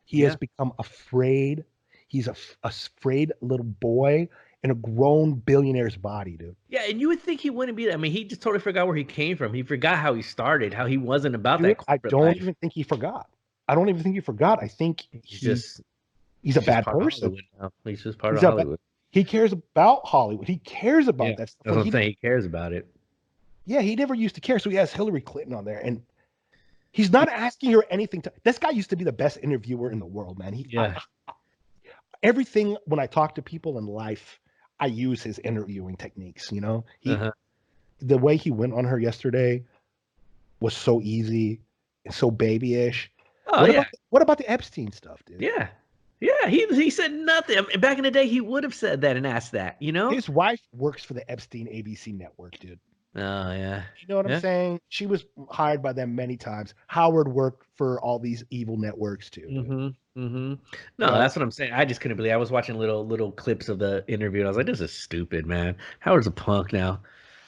He has become afraid. He's a afraid little boy in a grown billionaire's body, dude. Yeah, and you would think he wouldn't be that. I mean, he just totally forgot where he came from. He forgot how he started, how he wasn't about that. I don't even think he forgot. I don't even think he forgot. I think he's a bad person. He's just part of Hollywood. He cares about Hollywood. He cares about that stuff. That's what I'm saying. He cares about it. Yeah, he never used to care. So he has Hillary Clinton on there, and he's not asking her anything. This guy used to be the best interviewer in the world, man. Everything when I talk to people in life, I use his interviewing techniques. You know, the way he went on her yesterday was so easy and so babyish. What about the Epstein stuff, dude? Yeah. Yeah, he said nothing. I mean, back in the day, he would have said that and asked that, you know? His wife works for the Epstein ABC network, dude. Oh, yeah. You know what I'm saying? She was hired by them many times. Howard worked for all these evil networks, too. No, that's what I'm saying. I just couldn't believe it. I was watching little clips of the interview, and I was like, this is stupid, man. Howard's a punk now.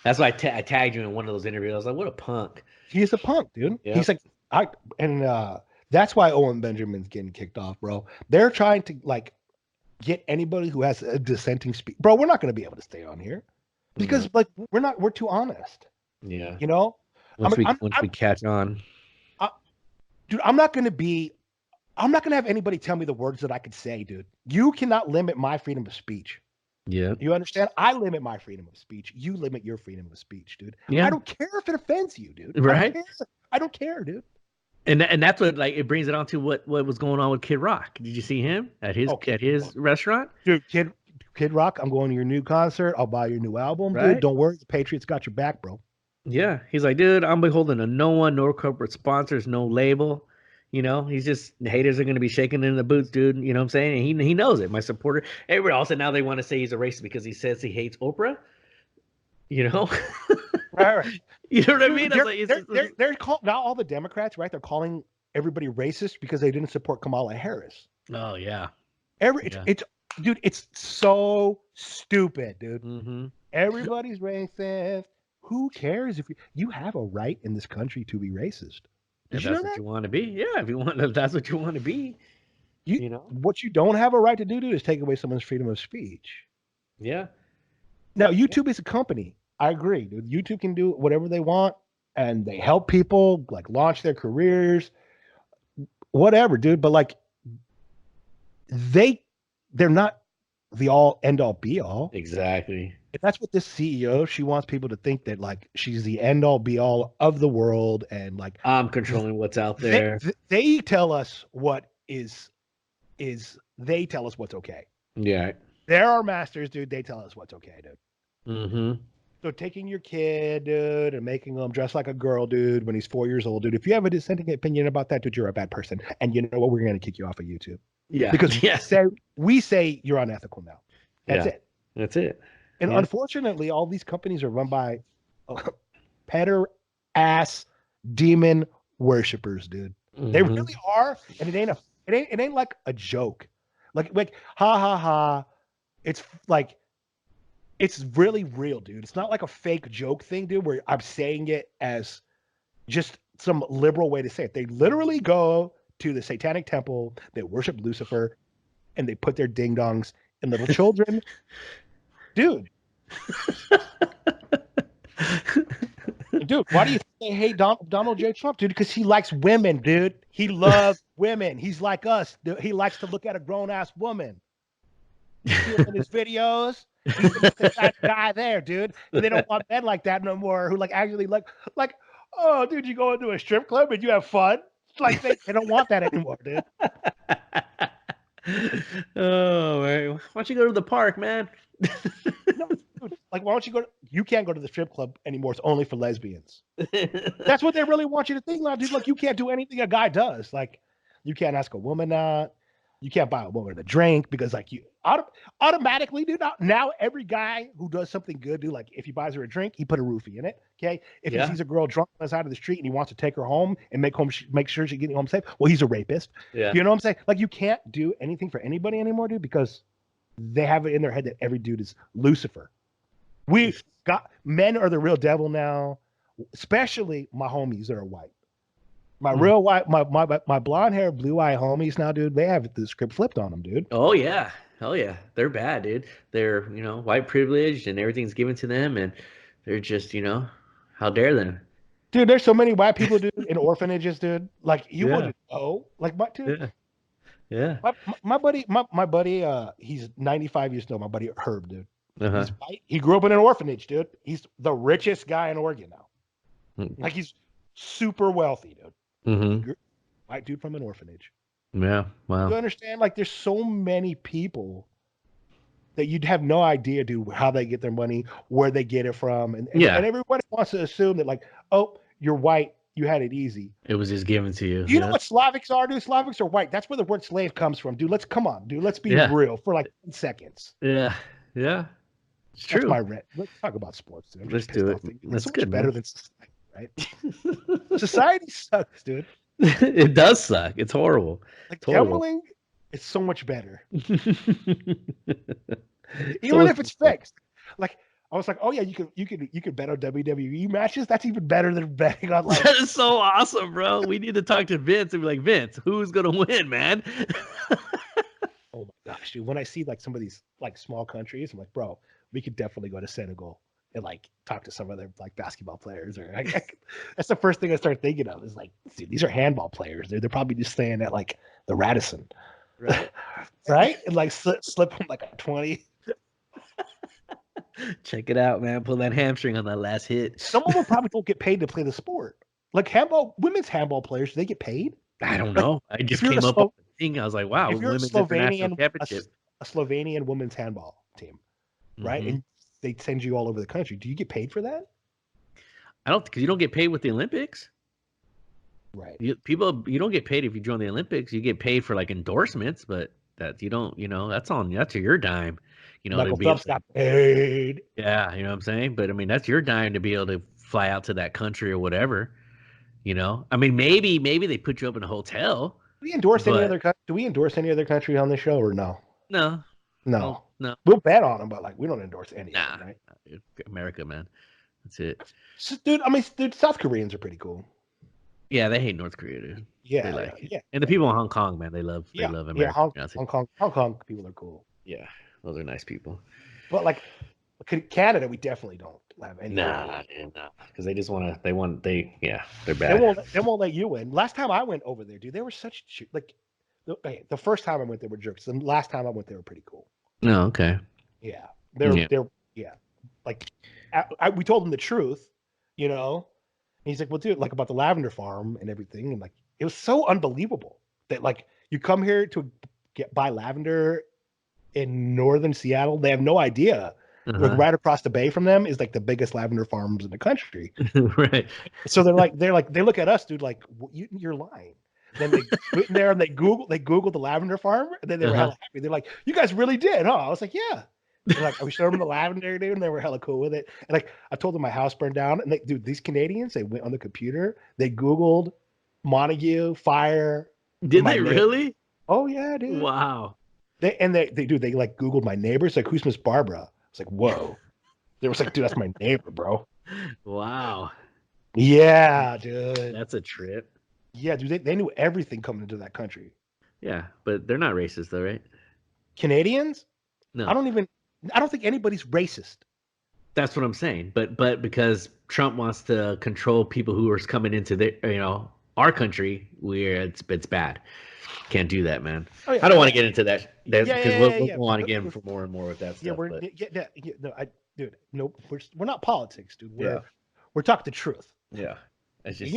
That's why I tagged you in one of those interviews. I was like, what a punk. He's a punk, dude. Yep. He's like, that's why Owen Benjamin's getting kicked off, bro. They're trying to like get anybody who has a dissenting speech. Bro, we're not going to be able to stay on here because like we're too honest. Yeah. You know? Once we catch on. Dude, I'm not going to have anybody tell me the words that I could say, dude. You cannot limit my freedom of speech. Yeah. You understand? I limit my freedom of speech. You limit your freedom of speech, dude. Yeah. I don't care if it offends you, dude. Right? I don't care, dude. And that's what like it brings it on to what was going on with Kid Rock. Did you see him at his restaurant? Dude, Kid Rock, I'm going to your new concert. I'll buy your new album, Right? dude. Don't worry, the Patriots got your back, bro. Yeah, he's like, dude, I'm beholden to no one, no corporate sponsors, no label. You know, he's just the haters are gonna be shaking in the boots, dude. You know what I'm saying? And he knows it. My supporter, everybody also now they want to say he's a racist because he says he hates Oprah. You know, Right. you know what I Dude, mean? they're called now all the Democrats, right? They're calling everybody racist because they didn't support Kamala Harris. Oh yeah, It's dude, it's so stupid, dude. mm-hmm. Everybody's racist. Who cares if you have a right in this country to be racist? If that's what you want to be, yeah. If that's what you want to be, you know what you don't have a right to do, dude, is take away someone's freedom of speech. Yeah. Now, YouTube is a company. I agree, dude. YouTube can do whatever they want, and they help people like launch their careers, whatever, dude. But like, they're not the all end all be all. Exactly. And that's what this CEO, she wants people to think that like she's the end all be all of the world, and like I'm controlling what's out there. They tell us what is they tell us what's okay. Yeah. They're our masters, dude. They tell us what's okay, dude. Mm-hmm. So taking your kid, dude, and making him dress like a girl, dude, when he's 4 years old, dude. If you have a dissenting opinion about that, dude, you're a bad person. And you know what? We're going to kick you off of YouTube. Yeah. Because we say you're unethical now. That's it. That's it. And unfortunately, all these companies are run by petter ass demon worshippers, dude. Mm-hmm. They really are, and it ain't like a joke. Like ha ha ha. It's like it's really real, dude. It's not like a fake joke thing, dude, where I'm saying it as just some liberal way to say it. They literally go to the satanic temple, they worship Lucifer, and they put their ding-dongs in little children. Dude. Dude, why do you think they hate Donald J. Trump, dude? Because he likes women, dude. He loves women. He's like us. Dude. He likes to look at a grown-ass woman. You see him in his videos. He's the guy there, dude. And they don't want men like that no more who like actually like, oh, dude, you go into a strip club and you have fun. Like they don't want that anymore, dude. Oh, man. Why don't you go to the park, man? No, dude, like, why don't you you can't go to the strip club anymore. It's only for lesbians. That's what they really want you to think now, dude. Like, you can't do anything a guy does. Like, you can't ask a woman out. You can't buy a woman a drink because, like, you automatically, dude. Now every guy who does something good, dude, like, if he buys her a drink, he put a roofie in it. Okay. If he sees a girl drunk on the side of the street and he wants to take her home and make sure she's getting home safe, well, he's a rapist. Yeah. You know what I'm saying? Like, you can't do anything for anybody anymore, dude, because they have it in their head that every dude is Lucifer. Men are the real devil now, especially my homies that are white. My real white, my blonde hair, blue eye homies now, dude, they have the script flipped on them, dude. Oh yeah. Hell yeah. They're bad, dude. They're, white privileged and everything's given to them and they're just, how dare them? Dude, there's so many white people, dude, in orphanages, dude. Like you wouldn't know. Like my dude. Yeah. My buddy, he's 95 years old, my buddy Herb, dude. Uh-huh. He's white. He grew up in an orphanage, dude. He's the richest guy in Oregon now. Like he's super wealthy, dude. Mm-hmm. White dude from an orphanage. Yeah, wow. You understand? Like, there's so many people that you'd have no idea, dude, how they get their money, where they get it from, and everybody wants to assume that, like, oh, you're white, you had it easy. It was just given to you. You know what Slavics are, dude? Slavics are white. That's where the word slave comes from, dude. Let's be real for like 10 seconds. Yeah, it's true. That's my rant. Let's talk about sports, dude. Let's do it. That's so much better than society, right? Society sucks, dude. It does suck. It's horrible. Like gambling, it's so much better. Even if it's fixed. Like I was like, oh yeah, you could bet on WWE matches. That's even better than betting on like. That is so awesome, bro. We need to talk to Vince and be like, Vince, who's gonna win, man? Oh my gosh, dude! When I see like some of these like small countries, I'm like, bro, we could definitely go to Senegal and like talk to some of their like basketball players, or that's the first thing I start thinking of is like, dude, these are handball players. They're probably just staying at like the Radisson, right? Right, and like slip them like a 20. Check it out, man. Pull that hamstring on that last hit. Some of them probably don't get paid to play the sport. Like women's handball players, do they get paid? I don't Like, know. I just you're came a up with the thing. I was like, wow, if you're a women's international Slovenian, championship. a Slovenian women's handball team, right? Mhm. And they send you all over the country. Do you get paid for that? I don't, because you don't get paid with the Olympics. Right. You don't get paid if you join the Olympics. You get paid for like endorsements, but that you don't, that's your dime, to Michael be able Phelps got paid. yeah, you know what I'm saying? But I mean, that's your dime to be able to fly out to that country or whatever, I mean, maybe they put you up in a hotel, Do we endorse any but other? Do we endorse any other country on this show or no? no, No. no, We'll bet on them, but like we don't endorse any of nah, them, right? America, man, that's it. So, dude, South Koreans are pretty cool. Yeah, they hate North Korea, dude. Yeah, They like it. yeah. And the people in Hong Kong, man, they love America. Yeah, Hong Kong people are cool. Yeah, those are nice people. But like Canada, we definitely don't have any. Nah, because they just want to. They're bad. They won't let you in. Last time I went over there, dude, they were such like. The first time I went, they were jerks. The last time I went, they were pretty cool. No, okay. Yeah, they're like, we told them the truth, And he's like, well, dude, like about the lavender farm and everything, and like it was so unbelievable that like you come here to buy lavender in northern Seattle, they have no idea. Like right across the bay from them is like the biggest lavender farms in the country. Right. So they look at us, dude, like you're lying. Then they went in there and they Googled the lavender farm, and then they were hella happy. They're like, "You guys really did, huh?" I was like, "Yeah." And like we showed them the lavender, dude, and they were hella cool with it. And like I told them my house burned down, and these Canadians, they went on the computer, they Googled Montague fire. Did they really? Oh yeah, dude. Wow. They like Googled my neighbors, like who's Miss Barbara? I was like, whoa. They was like, dude, that's my neighbor, bro. Wow. Yeah, dude. That's a trip. Yeah, dude, they knew everything coming into that country. Yeah, but they're not racist though, right? Canadians? No. I don't think anybody's racist. That's what I'm saying. But because Trump wants to control people who are coming into our country, where it's bad. Can't do that, man. Oh, yeah. I don't want to get into that because we'll go on again for more and more with that stuff. We're not politics, dude. We're talking the truth. Yeah. It's just,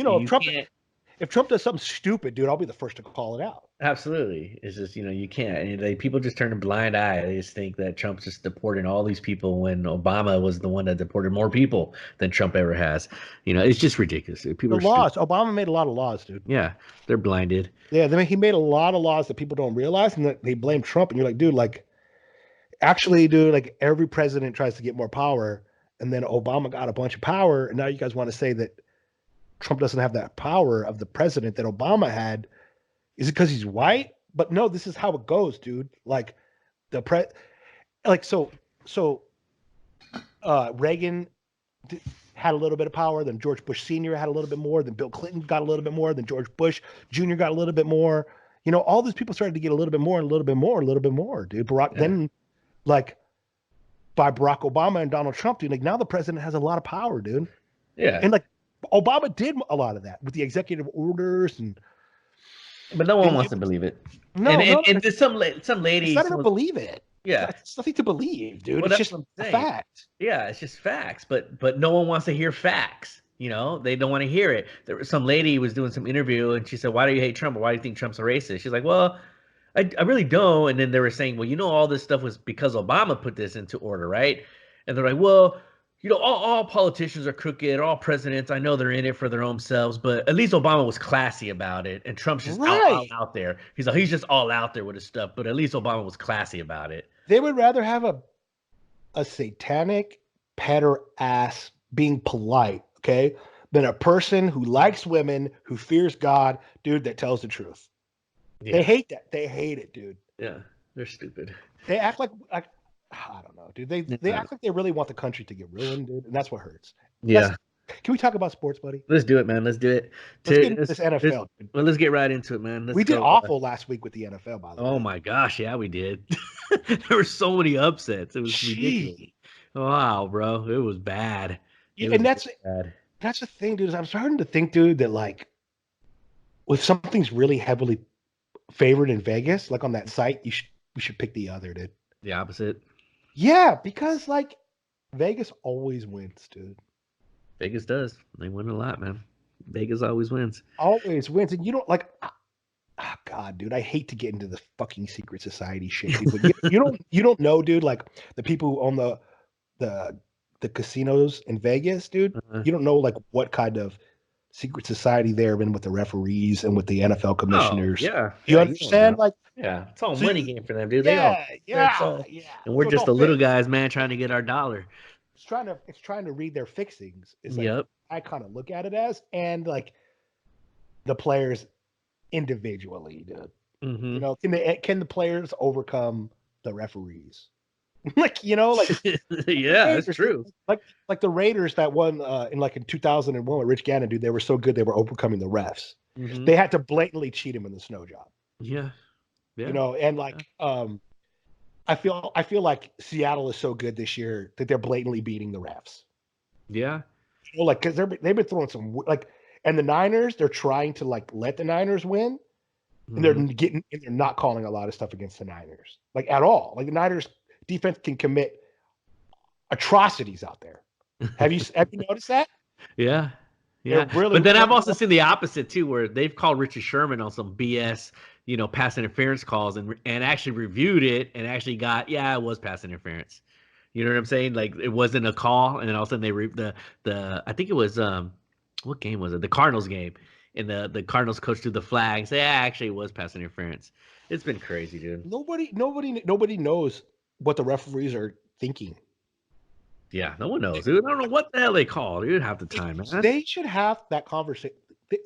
if Trump does something stupid, dude, I'll be the first to call it out. Absolutely. It's just, you can't. And people just turn a blind eye. They just think that Trump's just deporting all these people when Obama was the one that deported more people than Trump ever has. It's just ridiculous. People Obama made a lot of laws, dude. Yeah, they're blinded. Yeah, he made a lot of laws that people don't realize, and that they blame Trump. And you're like, dude, like, actually, dude, like every president tries to get more power, and then Obama got a bunch of power, and now you guys want to say that Trump doesn't have that power of the president that Obama had. Is it because he's white? But no, this is how it goes, dude. Like Reagan had a little bit of power, then George Bush Sr. had a little bit more, then Bill Clinton got a little bit more, then George Bush Jr. got a little bit more. All these people started to get a little bit more, and a little bit more, a little bit more, dude. Then, like, by Barack Obama and Donald Trump, dude, like now the president has a lot of power, dude. Yeah. And like Obama did a lot of that with the executive orders but no one wants to believe it. No, and there's some ladies. It's not even believe it. Yeah, it's nothing to believe, dude. Well, it's just a fact. Yeah, it's just facts. But no one wants to hear facts. They don't want to hear it. There was some lady was doing some interview, and she said, "Why do you hate Trump? Or why do you think Trump's a racist?" She's like, "Well, I really don't." And then they were saying, "Well, all this stuff was because Obama put this into order, right?" And they're like, "Well, all politicians are crooked, all presidents, I know they're in it for their own selves, but at least Obama was classy about it, and Trump's just out there. He's just all out there with his stuff, but at least Obama was classy about it." They would rather have a satanic pederast being polite, okay, than a person who likes women, who fears God, dude, that tells the truth. Yeah. They hate that. They hate it, dude. Yeah, they're stupid. They act like I don't know, dude. They act like they really want the country to get ruined, dude, and that's what hurts. Yeah. Can we talk about sports, buddy? Let's do it, man. Let's do it. Let's get into this NFL. Well, let's get right into it, man. We did awful last week with the NFL, by the way. Oh my gosh, yeah, we did. There were so many upsets. It was ridiculous. Wow, bro, it was bad. That's the thing, dude. Is I'm starting to think, dude, that like, if something's really heavily favored in Vegas, like on that site, you should pick the other, dude. The opposite. Yeah, because like Vegas always wins, dude. Vegas does. They win a lot, man. Vegas always wins. Always wins, and you don't like. Oh God, dude, I hate to get into the fucking secret society shit, dude. But you don't know, dude. Like the people who own the the casinos in Vegas, dude. Uh, You don't know like what kind of secret society they're in with the referees and with the NFL oh commissioners. yeah, You yeah. You don't know. understand? Like, Yeah, it's all so money you, game for them, dude. They all. yeah, It's yeah, all, yeah. and we're So it just don't the little fit. guys, man, trying to get our dollar. It's trying to read their fixings. Is like Yep. I kind of look at it as, and like the players individually, dude. Mm-hmm. Can the players overcome the referees? Like like Yeah, that's Raiders, true. like the Raiders that won in 2001 with Rich Gannon, dude. They were so good they were overcoming the refs. Mm-hmm. They had to blatantly cheat him in the snow job. Yeah. Yeah. And Yeah. I feel like Seattle is so good this year that they're blatantly beating the refs. Yeah. Like because they've been throwing some and the Niners, they're trying to like let the Niners win, and Mm-hmm. they're not calling a lot of stuff against the Niners like at all. Like the Niners defense can commit atrocities out there. Have you noticed that? Yeah. They're Yeah. really, But then I've really also seen the opposite too, where they've called Richard Sherman on some BS, pass interference calls and actually reviewed it and actually got, yeah, it was pass interference. You know what I'm saying? Like it wasn't a call, and then all of a sudden the I think it was what game was it? The Cardinals game. And the Cardinals coach threw the flag and say, yeah, actually it was pass interference. It's been crazy, dude. nobody knows what the referees are thinking. Yeah, no one knows, dude. I don't know what the hell they call, dude, half the time, man. They should have that conversation.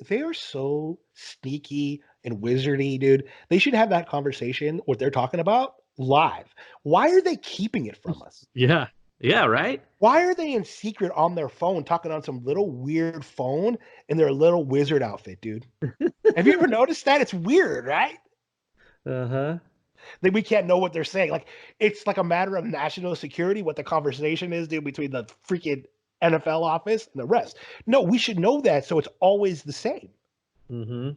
They are so sneaky and wizardy, dude. They should have that conversation, what they're talking about, live. Why are they keeping it from us? Yeah. Yeah, right? Why are they in secret on their phone talking on some little weird phone in their little wizard outfit, dude? Have you ever noticed that? It's weird, right? Uh-huh. That we can't know what they're saying. Like it's like a matter of national security what the conversation is, dude, between the freaking NFL office and the rest. No, we should know that, so it's always the same. Mm-hmm.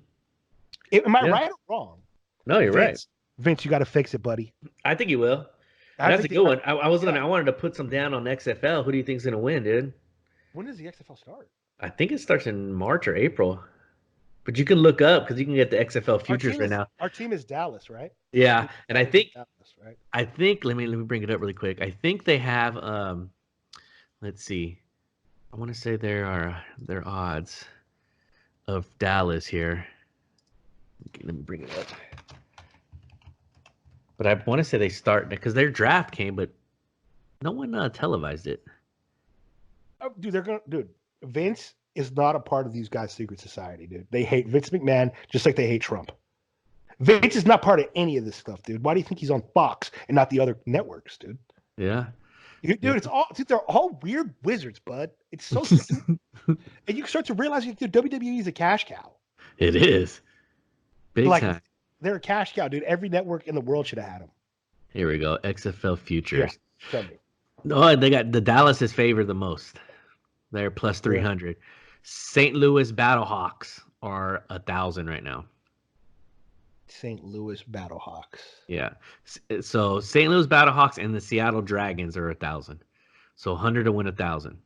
Am I Yeah. right or wrong? No, you're right. Vince, you got to fix it, buddy. I think you will. I That's a think good one. I yeah. wanted to put some down on XFL. Who do you think's gonna win, dude? When does the XFL start? I think it starts in March or April. But you can look up because you can get the XFL futures right now. Our team is Dallas, right? Yeah, and I think Dallas, right? let me bring it up really quick. I think they have let's see. I want to say there are their odds of Dallas here. Okay, let me bring it up. But I want to say they start because their draft came, but no one televised it. Oh, dude. Vince is not a part of these guys' secret society, dude. They hate Vince McMahon just like they hate Trump. Vince is not part of any of this stuff, dude. Why do you think he's on Fox and not the other networks, dude? Yeah. Dude, they're all weird wizards, bud. It's so stupid. And you start to realize WWE is a cash cow. It is. Big like, time. They're a cash cow, dude. Every network in the world should have had them. Here we go. XFL futures. Yeah, tell me. No, they got the Dallas is favored the most. They're plus 300. Yeah. St. Louis Battlehawks are 1,000 right now. St. Louis Battlehawks. Yeah. So St. Louis Battlehawks and the Seattle Dragons are 1,000. So 100 to win 1,000.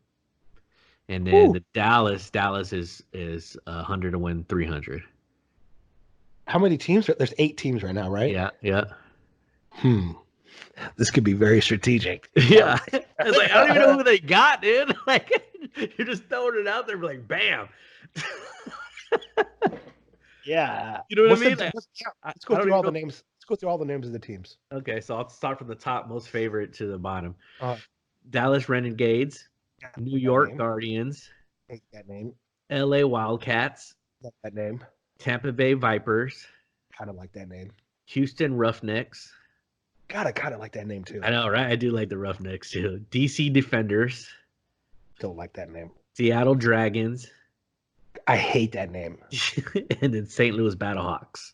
And then the Dallas is 100 to win 300. How many teams? There's 8 teams right now, right? Yeah, yeah. This could be very strategic. Yeah. It's like, I don't even know who they got, dude. Like, you're just throwing it out there, like, bam. Yeah. You know what I mean? Let's go through all the names. Let's go through all the names of the teams. Okay, so I'll start from the top, most favorite, to the bottom. Dallas Renegades, New York Guardians. Hate that name. LA Wildcats. Love that name. Tampa Bay Vipers. Kind of like that name. Houston Roughnecks. God, I kind of like that name too. I know, right? I do like the Roughnecks too. DC Defenders. Don't like that name. Seattle Dragons. I hate that name. And then St. Louis Battlehawks.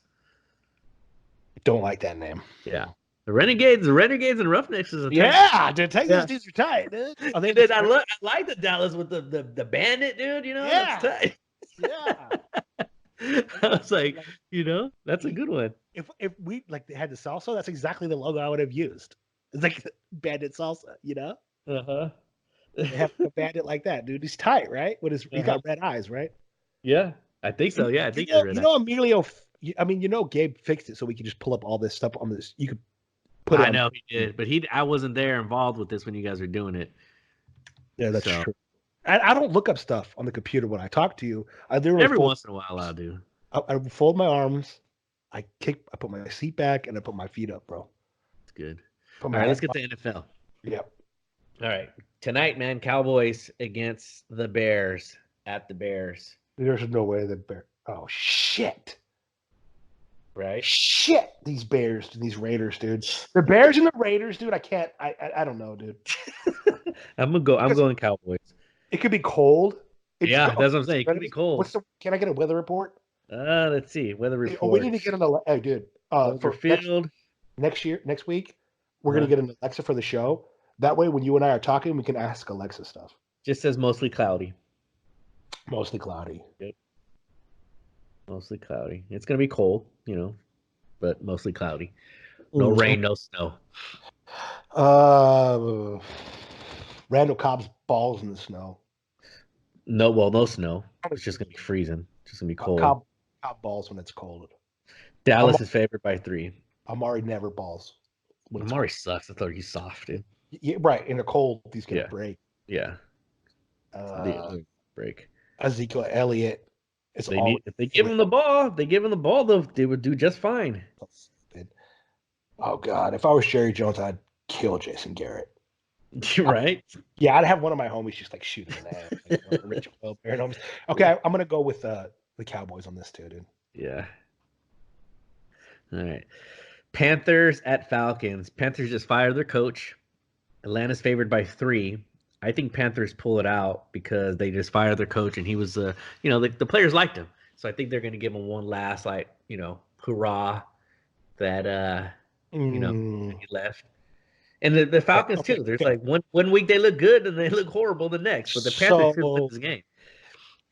Don't like that name. Yeah. The Renegades and Roughnecks is a tight. Dude, Texas dudes are tight, dude. I like the Dallas with the bandit, dude. You know, that's tight. Yeah. I was like, that's a good one. If we had the salsa, that's exactly the logo I would have used. It's like bandit salsa, Uh-huh. They have a bandit like that, dude. He's tight, right? He got red eyes, right? Yeah, I think so. Yeah, I think I read You that. know, Emilio. I mean, you know, Gabe fixed it so we could just pull up all this stuff on this. You could put it I on. know he did, but I wasn't there involved with this when you guys were doing it. Yeah, that's So true. I don't look up stuff on the computer when I talk to you. I literally every once in a while, I'll do. I fold my arms, I put my seat back, and I put my feet up, bro. It's good. Put All my right, let's head. get to NFL. Yep. All right, tonight, man, Cowboys against the Bears at the Bears. There's no way that Bear. Oh shit. Right? Shit. These Bears, these Raiders, dude. The Bears and the Raiders, dude. I can't. I don't know, dude. I'm going Cowboys. It could be cold. Yeah, that's what I'm saying. It could be cold. Can I get a weather report? Let's see. Weather report. Oh, we need to get an Alexa. Hey, dude. For field. next week, we're gonna get an Alexa for the show. That way, when you and I are talking, we can ask Alexa stuff. Just says mostly cloudy. Mostly cloudy. Yep. Mostly cloudy. It's gonna be cold, but mostly cloudy. No rain, no snow. Randall Cobb's balls in the snow. No snow. It's just gonna be freezing. It's just gonna be cold. Cobb balls when it's cold. Dallas is favored by 3. Amari never balls. Amari sucks. I thought he's soft, dude. Yeah, right. In the cold, he's gonna break. Yeah. Break. Ezekiel Elliott. If they give him the ball, they would do just fine. Oh God! If I was Jerry Jones, I'd kill Jason Garrett. Right? Yeah, I'd have one of my homies just like shoot him in the head. Like Rich Wilber. Okay, I'm gonna go with the Cowboys on this too, dude. Yeah. All right. Panthers at Falcons. Panthers just fired their coach. Atlanta's favored by 3. I think Panthers pull it out because they just fired their coach and he was the players liked him. So I think they're going to give him one last hurrah that he left. And the Falcons too. There's like one week they look good and they look horrible the next. But the Panthers should win this game.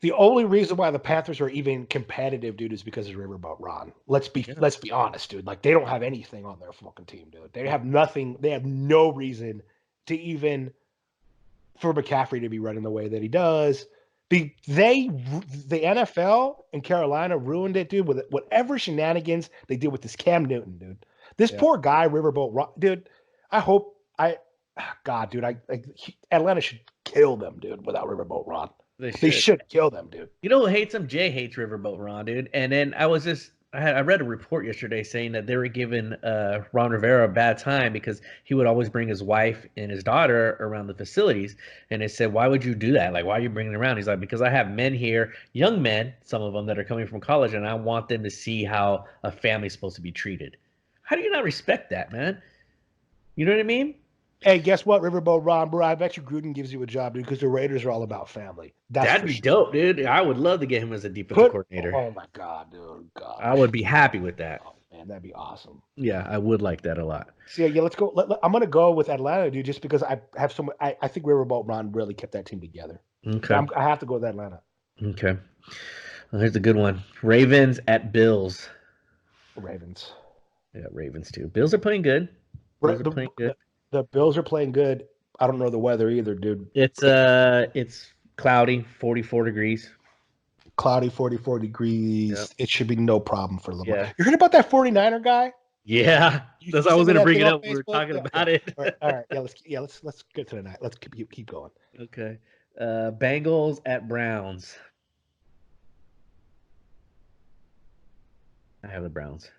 The only reason why the Panthers are even competitive, dude, is because of Riverboat Ron. Let's be honest, dude. Like they don't have anything on their fucking team, dude. They have nothing. They have no reason to even for McCaffrey to be running the way that he does. The NFL and Carolina ruined it, dude, with whatever shenanigans they did with this Cam Newton, dude. This poor guy, Riverboat Ron, dude. Atlanta should kill them, dude, without Riverboat Ron. They should kill them, dude. You know who hates him? Jay hates Riverboat Ron, dude. And then I read a report yesterday saying that they were giving Ron Rivera a bad time because he would always bring his wife and his daughter around the facilities. And they said, why would you do that? Like, why are you bringing them around? He's like, because I have men here, young men, some of them that are coming from college, and I want them to see how a family's supposed to be treated. How do you not respect that, man? You know what I mean? Hey, guess what, Riverboat Ron, bro? I bet you Gruden gives you a job, dude, because the Raiders are all about family. That'd be dope, dude. I would love to get him as a defensive coordinator. Oh, my God, dude. God. I would be happy with that. Oh, man, that'd be awesome. Yeah, I would like that a lot. So, yeah, let's go. I'm going to go with Atlanta, dude, just because I have I think Riverboat Ron really kept that team together. Okay. I have to go with Atlanta. Okay. Well, here's a good one. Ravens at Bills. Ravens. Yeah, Ravens, too. Bills are playing good. The Bills are playing good. I don't know the weather either, dude. It's cloudy, 44 degrees. Cloudy, 44 degrees. Yep. It should be no problem for Lamar. Yeah. You heard about that 49er guy? Yeah. That's why I was going to bring it up when we were talking about it. All right. Let's get to the night. Let's keep going. Okay. Bengals at Browns. I have the Browns.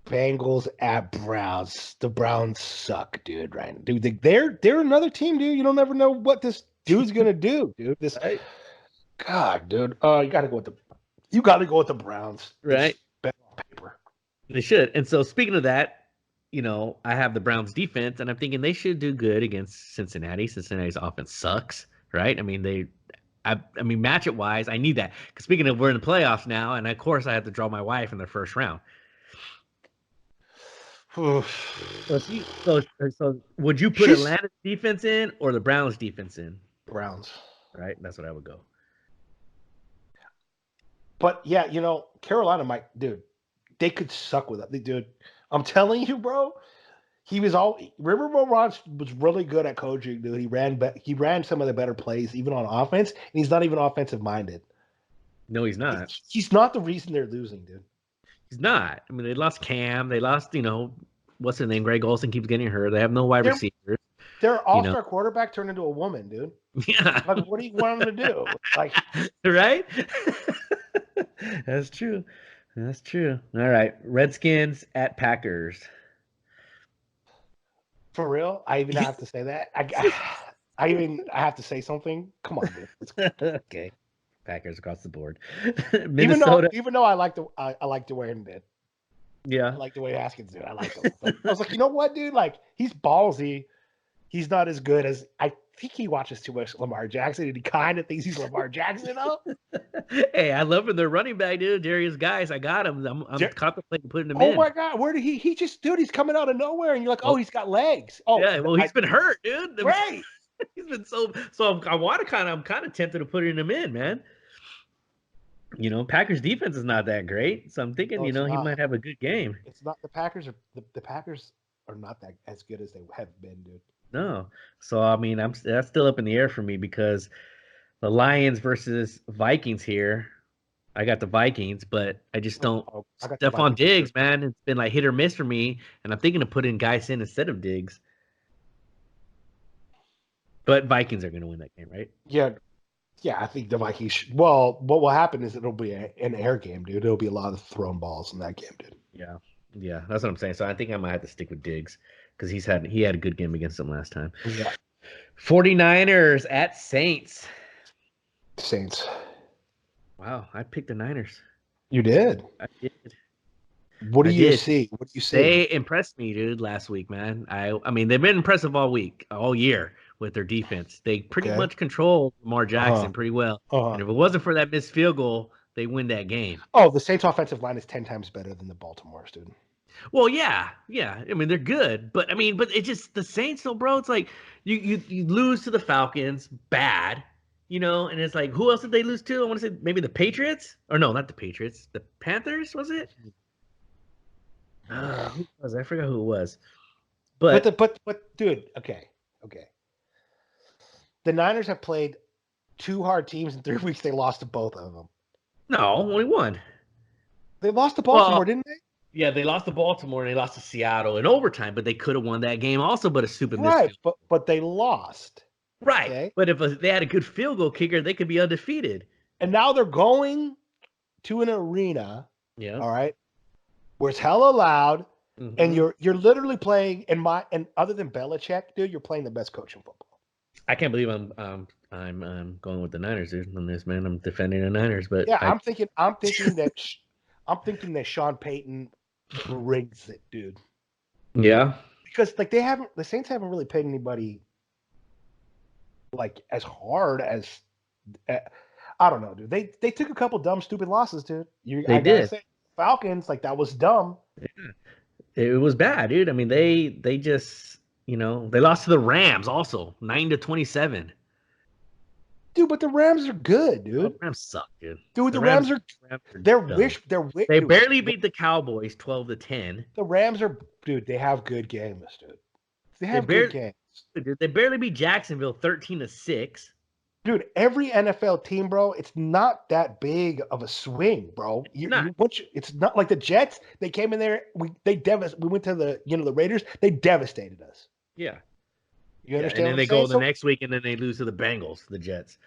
Bengals at Browns. The Browns suck, dude. Right, dude. They're another team, dude. You don't ever know what this dude's gonna do, dude. God, dude. You gotta go with the Browns, right? Bet on paper. They should. And so, speaking of that, I have the Browns defense, and I'm thinking they should do good against Cincinnati. Cincinnati's offense sucks, right? I mean, matchup wise, I need that. Because speaking of, we're in the playoffs now, and of course, I have to draw my wife in the first round. So would you put Atlanta's defense in or the Browns defense in? Browns. Right? That's what I would go. But yeah, Carolina might, dude, they could suck with it. Dude, I'm telling you, bro, Riverboat Ron was really good at coaching, dude. He ran some of the better plays, even on offense, and he's not even offensive minded. No, he's not. He's not the reason they're losing, dude. He's not. I mean, they lost Cam. They lost, what's his name? Greg Olsen keeps getting hurt. They have no wide receivers. Their all-star quarterback turned into a woman, dude. Yeah. Like, what do you want him to do? Like, right? That's true. That's true. All right. Redskins at Packers. For real? I even have to say that? I have to say something? Come on, dude. Okay. Packers across the board. Minnesota. Even though I like the way him did. Yeah. I like the way Haskins did. I like him. But I was like, you know what, dude? Like, he's ballsy. He's not as good as I think he watches too much Lamar Jackson, and he kind of thinks he's Lamar Jackson, though. Hey, I love him. They're running back, dude. Darius Guys, I got him. I'm contemplating putting him in. Oh my god, where did he just, dude? He's coming out of nowhere, and you're like, oh, he's got legs. Oh yeah, well, he's been hurt, dude. Right. He's been so. I'm kind of tempted to putting him in, man. Packers defense is not that great, so I'm thinking, he might have a good game. It's not the Packers the Packers are not that as good as they have been, dude. No, so I mean, that's still up in the air for me because the Lions versus Vikings here. I got the Vikings, but I just don't. Stephon Diggs, man, it's been like hit or miss for me, and I'm thinking of putting guys in instead of Diggs. But Vikings are going to win that game, right? Yeah, I think the Vikings. Well, what will happen is it'll be an air game, dude. It'll be a lot of thrown balls in that game, dude. Yeah, that's what I'm saying. So I think I might have to stick with Diggs because he had a good game against them last time. Yeah. 49ers at Saints. Saints. Wow, I picked the Niners. You did? I did. What do you see? What do you see? They impressed me, dude, last week, man. I mean, they've been impressive all year with their defense. They pretty much controlled Lamar Jackson pretty well. And if it wasn't for that missed field goal, they win that game. Oh, the Saints offensive line is 10 times better than the Baltimore's, dude. Well, yeah. I mean, they're good, but it's just the Saints, though, bro. It's like you lose to the Falcons, bad, and it's like, who else did they lose to? I want to say maybe the Patriots, or no, not the Patriots, the Panthers, was it? Who was it? I forgot who it was. But dude, okay. The Niners have played 2 hard teams in 3 weeks. They lost to both of them. No, only one. They lost to Baltimore, didn't they? Yeah, they lost to Baltimore and they lost to Seattle in overtime, but they could have won that game also, but a stupid misfield. Right, but they lost. Right, okay? But if they had a good field goal kicker, they could be undefeated. And now they're going to an arena, all right, where it's hella loud, and you're literally playing, and other than Belichick, dude, you're playing the best coach in football. I can't believe I'm going with the Niners on this, man. I'm defending the Niners, but yeah, I'm thinking that Sean Payton brings it, dude. Yeah, because like the Saints haven't really paid anybody like as hard as I don't know, dude. They took a couple dumb, stupid losses, dude. They did. Say, Falcons, like that was dumb. Yeah. It was bad, dude. I mean, they just they lost to the Rams also 9-27. Dude, but the Rams are good, dude. The Rams suck, dude. Dude, the Rams are They barely beat the Cowboys 12-10. The Rams are, dude. They have good games, dude. They have good games. Dude, they barely beat Jacksonville 13-6. Dude, every NFL team, bro, it's not that big of a swing, bro. It's not like the Jets. They came in there. We went to the Raiders. They devastated us. Yeah. You understand? And then they go the next week, and then they lose to the Bengals, the Jets.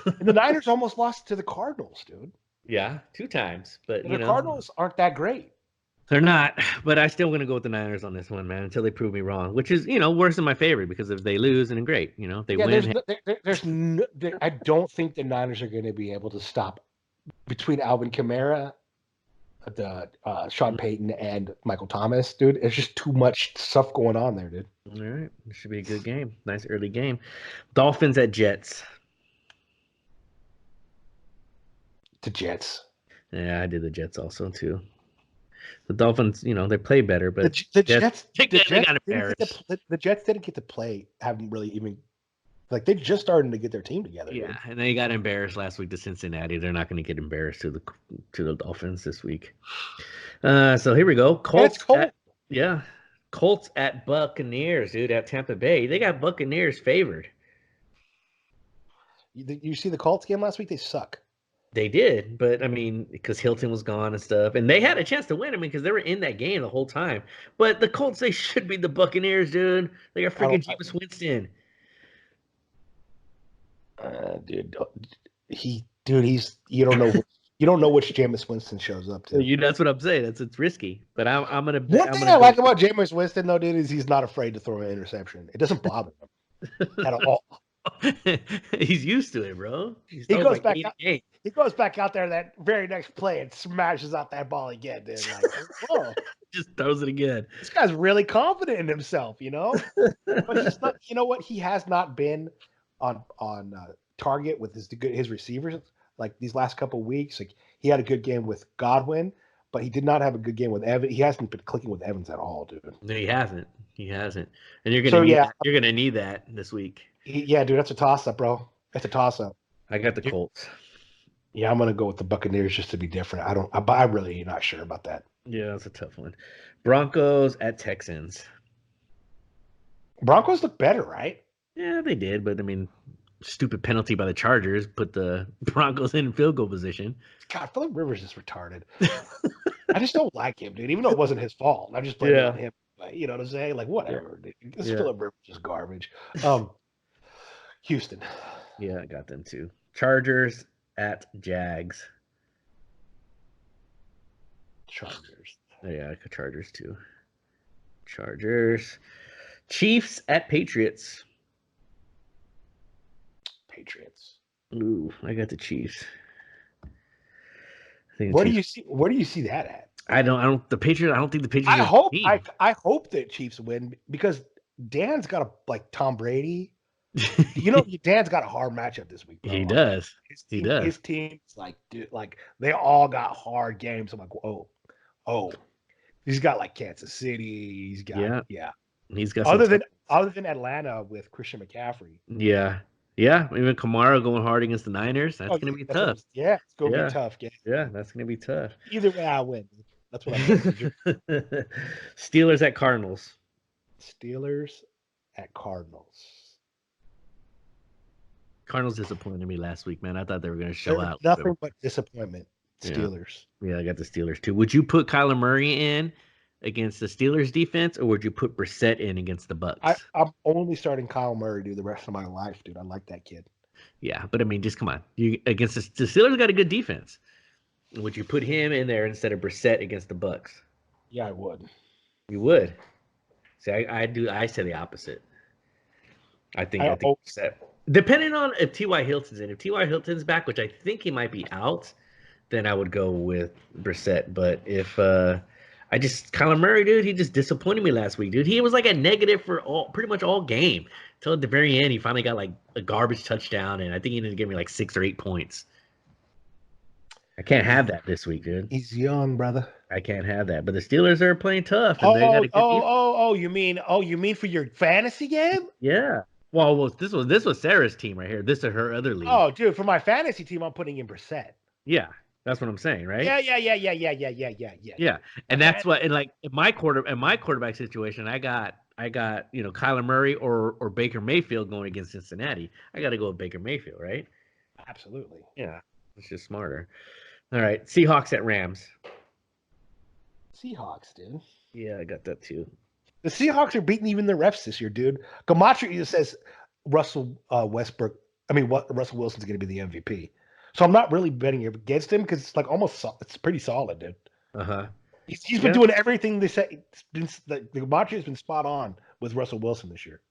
And the Niners almost lost to the Cardinals, dude. Yeah, 2 times, but the Cardinals aren't that great. They're not, but I'm still going to go with the Niners on this one, man, until they prove me wrong, which is, worse in my favor because if they lose, then great. They win. I don't think the Niners are going to be able to stop between Alvin Kamara, Sean Payton, and Michael Thomas, dude. It's just too much stuff going on there, dude. All right. It should be a good game. Nice early game. Dolphins at Jets. The Jets. Yeah, I did the Jets also, too. The Dolphins, they play better, but the Jets got embarrassed. The Jets didn't get to play, haven't really even, like, they're just starting to get their team together. Yeah, dude. And they got embarrassed last week to Cincinnati. They're not going to get embarrassed to the Dolphins this week. So here we go. Colts at Buccaneers, dude, at Tampa Bay. They got Buccaneers favored. You see the Colts game last week? They suck. They did, but I mean, because Hilton was gone and stuff, and they had a chance to win. I mean, because they were in that game the whole time. But the Colts, they should be the Buccaneers, dude. They got freaking Jameis Winston. Dude, he's you don't know which Jameis Winston shows up to. That's what I'm saying. It's risky, but I'm gonna. One thing I like about Jameis Winston though, dude, is he's not afraid to throw an interception. It doesn't bother him at all. He's used to it, bro. He goes back out. He goes back out there that very next play and smashes out that ball again, dude. Like, whoa. Just throws it again. This guy's really confident in himself, you know. But he's not. You know what? He has not been on target with his receivers like these last couple of weeks. Like he had a good game with Godwin, but he did not have a good game with Evans. He hasn't been clicking with Evans at all, dude. No, he hasn't. And you're gonna need that this week. Yeah, dude, that's a toss-up, bro. That's a toss-up. I got the Colts. Yeah, I'm gonna go with the Buccaneers just to be different. I'm really not sure about that. Yeah, that's a tough one. Broncos at Texans. Broncos look better, right? Yeah, they did, but I mean, stupid penalty by the Chargers put the Broncos in field goal position. God, Philip Rivers is retarded. I just don't like him, dude. Even though it wasn't his fault, I'm just blaming on him. You know what I'm saying? Like, whatever. Dude. This Philip Rivers is garbage. Houston. Yeah, I got them too. Chargers at Jags. Chargers. Yeah, I got Chargers too. Chargers. Chiefs at Patriots. Patriots. Ooh, I got the Chiefs. Where do you see that at? I don't think the Patriots. I hope that Chiefs win because Dan's got Tom Brady. You know, Dan's got a hard matchup this week, bro. He does. His team's they all got hard games. I'm like, oh, he's got Kansas City. He's got He's got other than Atlanta with Christian McCaffrey. Yeah. Even Kamara going hard against the Niners. That's going to be tough. It's going to be tough. Yeah, that's going to be tough. Either way, I win. That's what I'm thinking. Steelers at Cardinals. Steelers at Cardinals. Cardinals disappointed me last week, man. I thought they were going to show out. Nothing but disappointment. Steelers. Yeah, I got the Steelers too. Would you put Kyler Murray in against the Steelers defense, or would you put Brissett in against the Bucks? I'm only starting Kyle Murray, dude, the rest of my life, dude. I like that kid. Yeah, but I mean, just come on. You against the Steelers got a good defense. Would you put him in there instead of Brissett against the Bucks? Yeah, I would. You would. See, I do. I say the opposite. I think Brissett. Depending on if T.Y. Hilton's in. If T.Y. Hilton's back, which I think he might be out, then I would go with Brissett. But if Kyler Murray, dude, he just disappointed me last week, dude. He was a negative for pretty much all game. Till at the very end, he finally got a garbage touchdown, and I think he ended up giving me 6 or 8 points. I can't have that this week, dude. He's young, brother. I can't have that. But the Steelers are playing tough. And you mean for your fantasy game? Yeah. Well, this was Sarah's team right here. This is her other league. Oh, dude, for my fantasy team, I'm putting in Brissett. Yeah, that's what I'm saying, right? Yeah. Yeah, and that's what in my quarterback situation, I got Kyler Murray or Baker Mayfield going against Cincinnati. I got to go with Baker Mayfield, right? Absolutely. Yeah, it's just smarter. All right, Seahawks at Rams. Seahawks, dude. Yeah, I got that too. The Seahawks are beating even the refs this year, dude. Gematria says Russell Wilson's going to be the MVP. So I'm not really betting against him because it's it's pretty solid, dude. He's been doing everything they say. The Gematria has been spot on with Russell Wilson this year.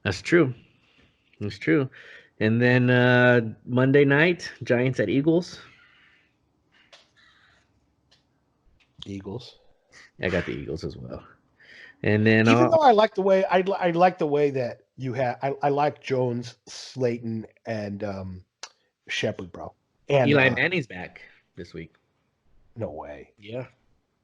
That's true. And then Monday night, Giants at Eagles. Eagles. I got the Eagles as well. And then even though I like the way that you have, I like Jones, Slayton, and Shepard, bro. And Eli Manning's back this week. No way. Yeah,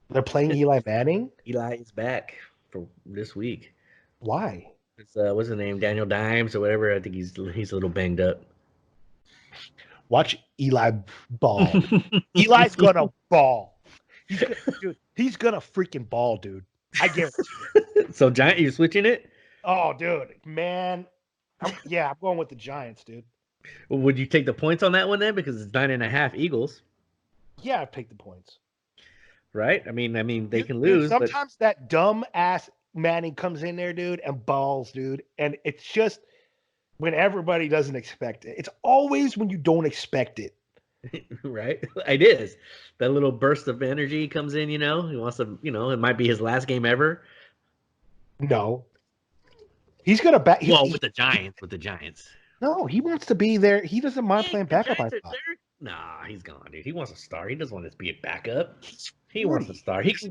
they're playing Eli Manning. Eli is back for this week. Why? It's what's his name? Daniel Dimes or whatever. I think he's a little banged up. Watch Eli ball. Eli's gonna ball. He's gonna freaking ball, dude. I guarantee it. So Giant, you're switching it? Oh, dude, man. I'm going with the Giants, dude. Would you take the points on that one then? Because it's 9.5 Eagles, Yeah, I'd take the points. right? I mean, they can Dude, lose, but sometimes that dumb ass Manning comes in there, dude, and balls, dude. And it's just when everybody doesn't expect it. It's always when you don't expect it. right? It is. That little burst of energy comes in, he wants to, it might be his last game ever. No. He's gonna back. Well, with the Giants. No, he wants to be there. He doesn't mind Hey, playing the backup. Giants I are thought. there. Nah, he's gone, dude. He wants to start. He doesn't want to be a backup. He 40. wants to start. He can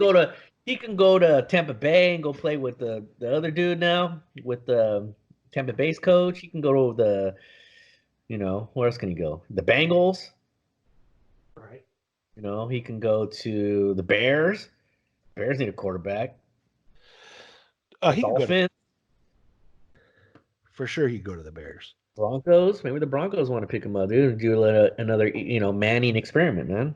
go to Tampa Bay and go play with the other dude now, with the Tampa Bay's coach. He can go to where else can he go? The Bengals. Right. He can go to the Bears. Bears need a quarterback. He could go Dolphins. for sure. He'd go to the Bears. Broncos. Maybe the Broncos want to pick him up, dude, and do another, Manning experiment, man.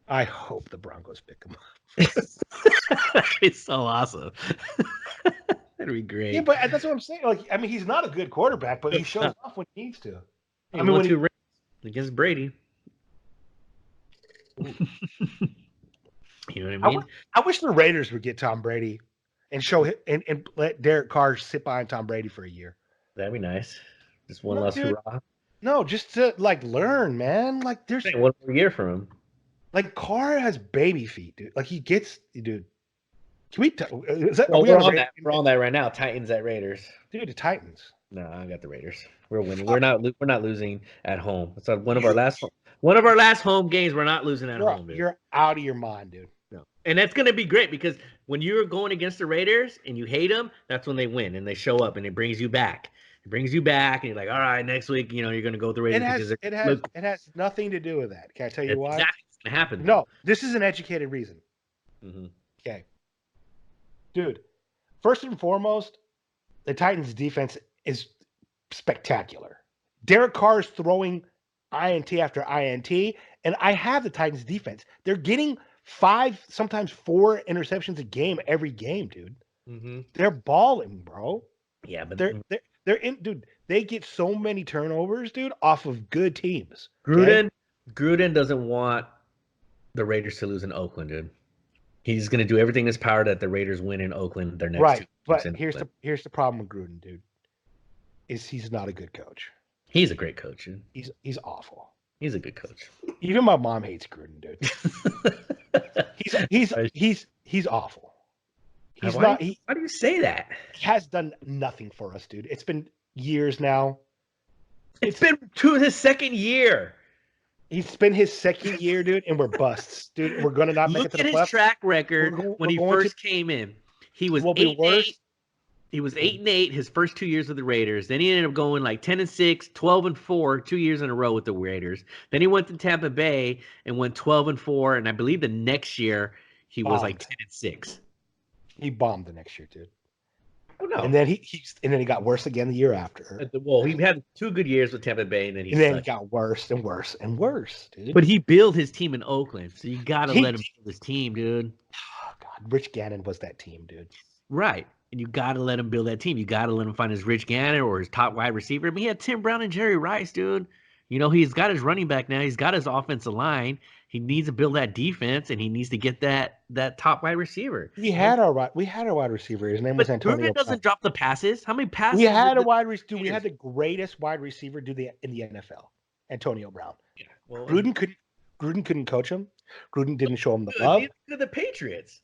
I hope the Broncos pick him up. It's so awesome. That'd be great. Yeah, but that's what I'm saying. Like, I mean, he's not a good quarterback, but he shows off when he needs to. I mean, when against Brady. You know what I mean? I wish the Raiders would get Tom Brady and show him and let Derek Carr sit behind Tom Brady for a year. That'd be nice. Just one last hurrah. No, just to learn, man. Like there's one more year for him. Like Carr has baby feet, dude. Like he gets, dude. Can we? We're on that right now. Titans at Raiders. Dude, the Titans. No, I got the Raiders. We're winning. We're not losing at home. It's one of our last home games. We're not losing at home, dude. You're out of your mind, dude. No, and that's gonna be great because when you're going against the Raiders and you hate them, that's when they win and they show up and it brings you back. It brings you back, and you're like, all right, next week, you're going to go with the Raiders. It has nothing to do with that. Can I tell you why? Exactly what's going to happen. No, this is an educated reason. Mm-hmm. Okay. Dude, first and foremost, the Titans' defense is spectacular. Derek Carr is throwing INT after INT, and I have the Titans' defense. They're getting 5, sometimes 4 interceptions a game every game, dude. Mm-hmm. They're balling, bro. Yeah, but they're in, dude. They get so many turnovers, dude, off of good teams. Gruden doesn't want the Raiders to lose in Oakland, dude. He's going to do everything in his power that the Raiders win in Oakland. Their next right, 2 but here's the problem with Gruden, dude. Is he's not a good coach. He's a great coach, dude. He's awful. He's a good coach. Even my mom hates Gruden, dude. he's awful. He's why do you say that? He has done nothing for us, dude. It's been years now. It's been to his second year. He's been his second year, dude, and we're busts, dude. We're gonna not make it to the playoffs. Look at his track record when he first came in. He was 8-8. He was 8-8 his first 2 years with the Raiders. Then he ended up going like 10-6, 12-4, 2 years in a row with the Raiders. Then he went to Tampa Bay and went 12-4, and I believe the next year he was like 10-6. He bombed the next year, dude. Oh no! And then he got worse again the year after. Well, he had 2 good years with Tampa Bay, and then he got worse and worse and worse, dude. But he built his team in Oakland, so you gotta let him build his team, dude. Oh God, Rich Gannon was that team, dude. Right, and you gotta let him build that team. You gotta let him find his Rich Gannon or his top wide receiver. I mean, he had Tim Brown and Jerry Rice, dude. He's got his running back now. He's got his offensive line. He needs to build that defense, and he needs to get that top wide receiver. We had our wide receiver. His name was Antonio. Gruden doesn't drop the passes. How many passes? We had a wide receiver. We had the greatest wide receiver in the NFL, Antonio Brown. Yeah. Well, Gruden couldn't coach him. Gruden didn't show him the love. Neither the Patriots.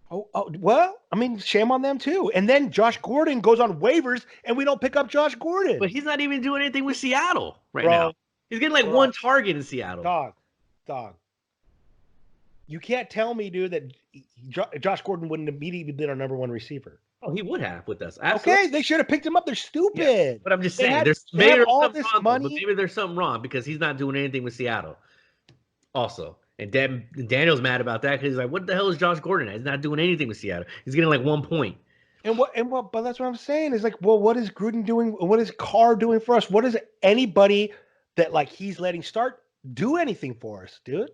Oh, well, I mean, shame on them too. And then Josh Gordon goes on waivers, and we don't pick up Josh Gordon. But he's not even doing anything with Seattle now. He's getting like one target in Seattle. Dog. You can't tell me, dude, that Josh Gordon wouldn't immediately been our number 1 receiver. Oh, he would have with us. Absolutely. Okay, they should have picked him up. They're stupid. Yeah, but I'm just saying, maybe there's something wrong because he's not doing anything with Seattle. Also, and Daniel's mad about that because he's like, "What the hell is Josh Gordon at? He's not doing anything with Seattle. He's getting like 1 point." But that's what I'm saying. Is like, well, what is Gruden doing? What is Carr doing for us? What is anybody that like he's letting start do anything for us, dude?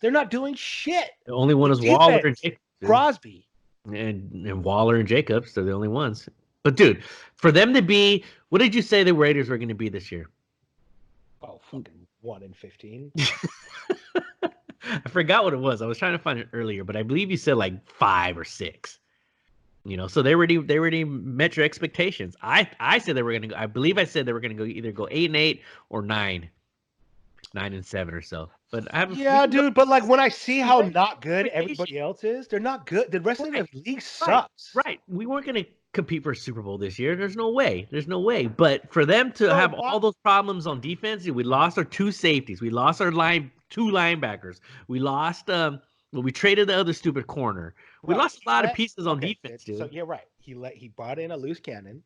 They're not doing shit. The only one is Waller and Jacobs. Crosby. And Waller and Jacobs, they're the only ones. But dude, for them to be, what did you say the Raiders were going to be this year? Oh, fucking 1-15. I forgot what it was. I was trying to find it earlier, but I believe you said like 5 or 6. So they already met your expectations. I said they were gonna go. I believe I said they were gonna either go 8-8 or 9-7 or so. But Yeah, dude. But like when I see how Right. not good everybody else is, they're not good. The rest of the league sucks. Right. We weren't gonna compete for a Super Bowl this year. There's no way. But for them to have all those problems on defense, we lost our 2 safeties. We lost our 2 linebackers. We lost we traded the other stupid corner. We lost a lot of pieces on defense, dude. So yeah, right. He brought in a loose cannon,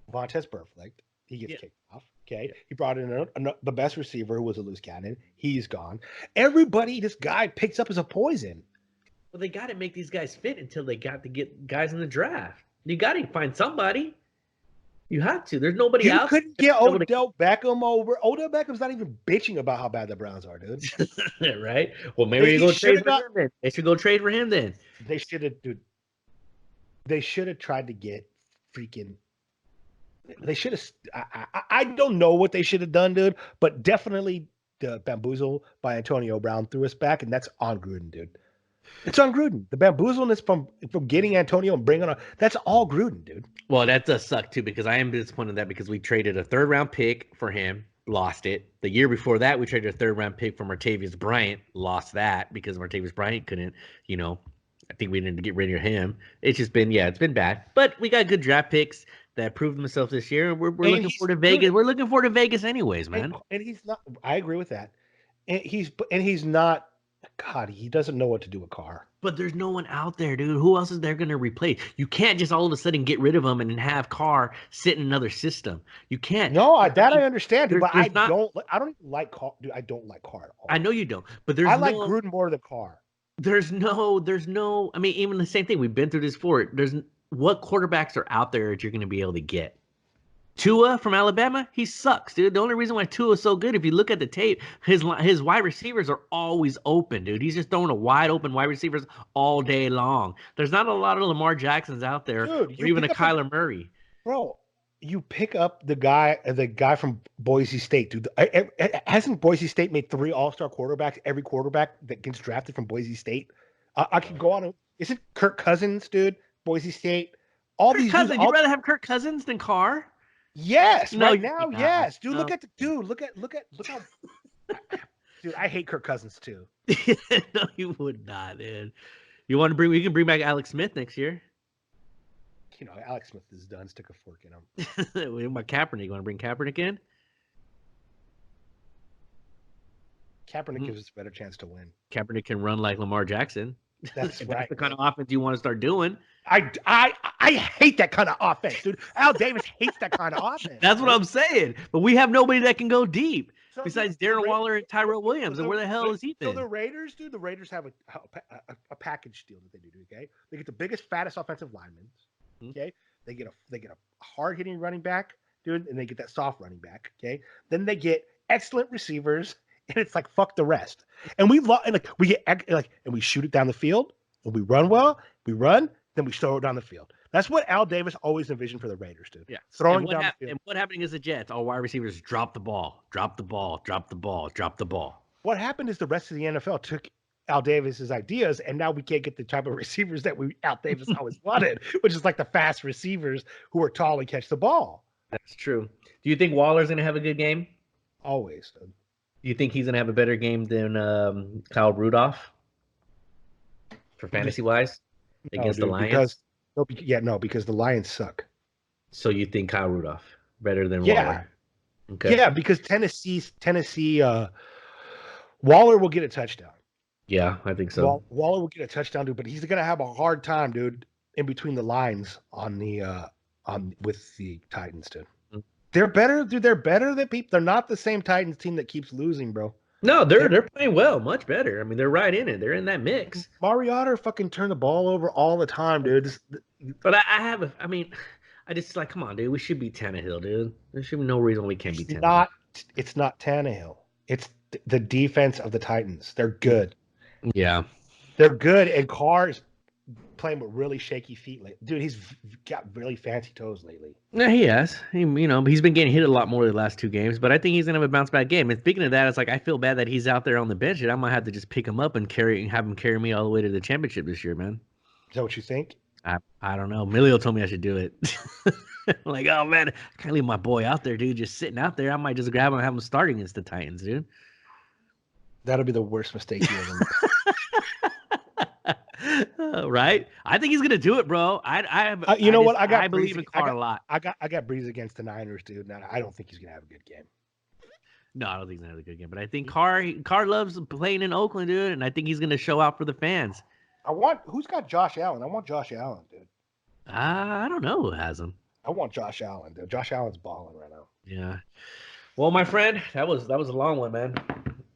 Vontez Burfict. He gets kicked off. Okay. He brought in the best receiver who was a loose cannon. He's gone. Everybody, this guy picks up as a poison. Well, they got to make these guys fit until they got to get guys in the draft. You got to find somebody. You have to. There's nobody else. You couldn't get Odell Beckham over. Odell Beckham's not even bitching about how bad the Browns are, dude. Right? Well, maybe you go trade for him then. They should go trade for him then. They should have, dude. They should have tried to get freaking. They should have. I don't know what they should have done, dude. But definitely the bamboozle by Antonio Brown threw us back, and that's on Gruden, dude. It's on Gruden. The bamboozleness from getting Antonio and bringing on. That's all Gruden, dude. Well, that does suck too because I am disappointed in that because we traded a 3rd-round pick for him, lost it. The year before that, we traded a 3rd-round pick for Martavis Bryant, lost that because Martavis Bryant couldn't. I think we needed to get rid of him. It's just been, it's been bad. But we got good draft picks that proved themselves this year. We're looking forward to Vegas. We're looking forward to Vegas anyways, man. And he's not. I agree with that. And he's not. God, he doesn't know what to do with Carr. But there's no one out there, dude. Who else is there going to replace? You can't just all of a sudden get rid of him and have Carr sit in another system. You can't. No, I understand, but I don't even like Carr. Dude, I don't like Carr at all. I know you don't, but I like Gruden more than Carr. There's no. I mean, even the same thing. We've been through this before. What quarterbacks are out there that you're going to be able to get? Tua from Alabama, he sucks, dude. The only reason why Tua is so good, if you look at the tape, his wide receivers are always open, dude. He's just throwing a wide open wide receivers all day long. There's not a lot of Lamar Jacksons out there, dude, or even a Kyler Murray. Bro, you pick up the guy from Boise State, dude. Hasn't Boise State made 3 all-star quarterbacks? Every quarterback that gets drafted from Boise State. I can go on. Is it Kirk Cousins, dude? Boise State. Kirk Cousins. You'd rather have Kirk Cousins than Carr? Yes, right now, yes, dude. Look how. Dude, I hate Kirk Cousins too. No, you would not, man. You want to bring? We can bring back Alex Smith next year. Alex Smith is done. Stick a fork in him. What about Kaepernick? You want to bring Kaepernick in? Kaepernick gives us a better chance to win. Kaepernick can run like Lamar Jackson. That's right. That's the kind of offense you want to start doing. I hate that kind of offense, dude. Al Davis hates that kind of offense. That's what I'm saying. But we have nobody that can go deep besides Darren Waller and Tyrell Williams. And where the hell is he then? So the Raiders, dude, have a package deal that they do. Okay, they get the biggest, fattest offensive linemen. Okay, they get a hard hitting running back, dude, and they get that soft running back. Okay, then they get excellent receivers. And it's like fuck the rest, and we shoot it down the field, and we run well. We run, then we throw it down the field. That's what Al Davis always envisioned for the Raiders, dude. Yeah, throwing down the field. And what happened against the Jets? All wide receivers drop the ball. What happened is the rest of the NFL took Al Davis's ideas, and now we can't get the type of receivers that Al Davis always wanted, which is like the fast receivers who are tall and catch the ball. That's true. Do you think Waller's gonna have a good game? Always, dude. Do you think he's gonna have a better game than Kyle Rudolph for fantasy wise against the Lions? Because the Lions suck. So you think Kyle Rudolph better than Waller? Okay. Yeah, because Tennessee, Waller will get a touchdown. Yeah, I think so. Waller will get a touchdown, dude, but he's gonna have a hard time, dude, in between the lines with the Titans, dude. They're better, dude. They're better than people. They're not the same Titans team that keeps losing, bro. No, they're playing well, much better. I mean, they're right in it. They're in that mix. Mariota fucking turn the ball over all the time, dude. But I just like, come on, dude. We should be Tannehill, dude. There should be no reason we can't be Tannehill. It's not Tannehill. It's the defense of the Titans. They're good. Yeah, they're good, and Carr's playing with really shaky feet. Dude, he's got really fancy toes lately. Yeah, he has. He's been getting hit a lot more the last 2 games, but I think he's gonna have a bounce back game. And speaking of that, it's like I feel bad that he's out there on the bench, and I might have to just pick him up and have him carry me all the way to the championship this year, man. Is that what you think? I don't know. Emilio told me I should do it. I'm like, oh man, I can't leave my boy out there, dude, just sitting out there. I might just grab him and have him starting against the Titans, dude. That'll be the worst mistake you ever made. Right? I think he's gonna do it, bro. I believe in Carr a lot. I got Breeze against the Niners, dude. And I don't think he's gonna have a good game. No, I don't think he's gonna have a good game. But I think Carr loves playing in Oakland, dude, and I think he's gonna show out for the fans. Who's got Josh Allen? I want Josh Allen, dude. I don't know who has him. I want Josh Allen, dude. Josh Allen's balling right now. Yeah. Well, my friend, that was a long one, man.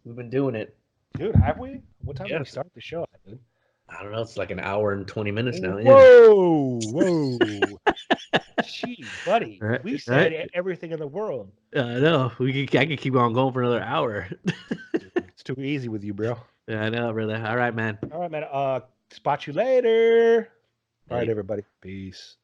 We've been doing it. Dude, have we? What time did we start the show, dude? I don't know. It's like an hour and 20 minutes now. Whoa. Gee, buddy. Right, we said everything in the world. I know. I could keep on going for another hour. It's too easy with you, bro. Yeah, I know, brother. All right, man. Spot you later. All right, everybody. Peace.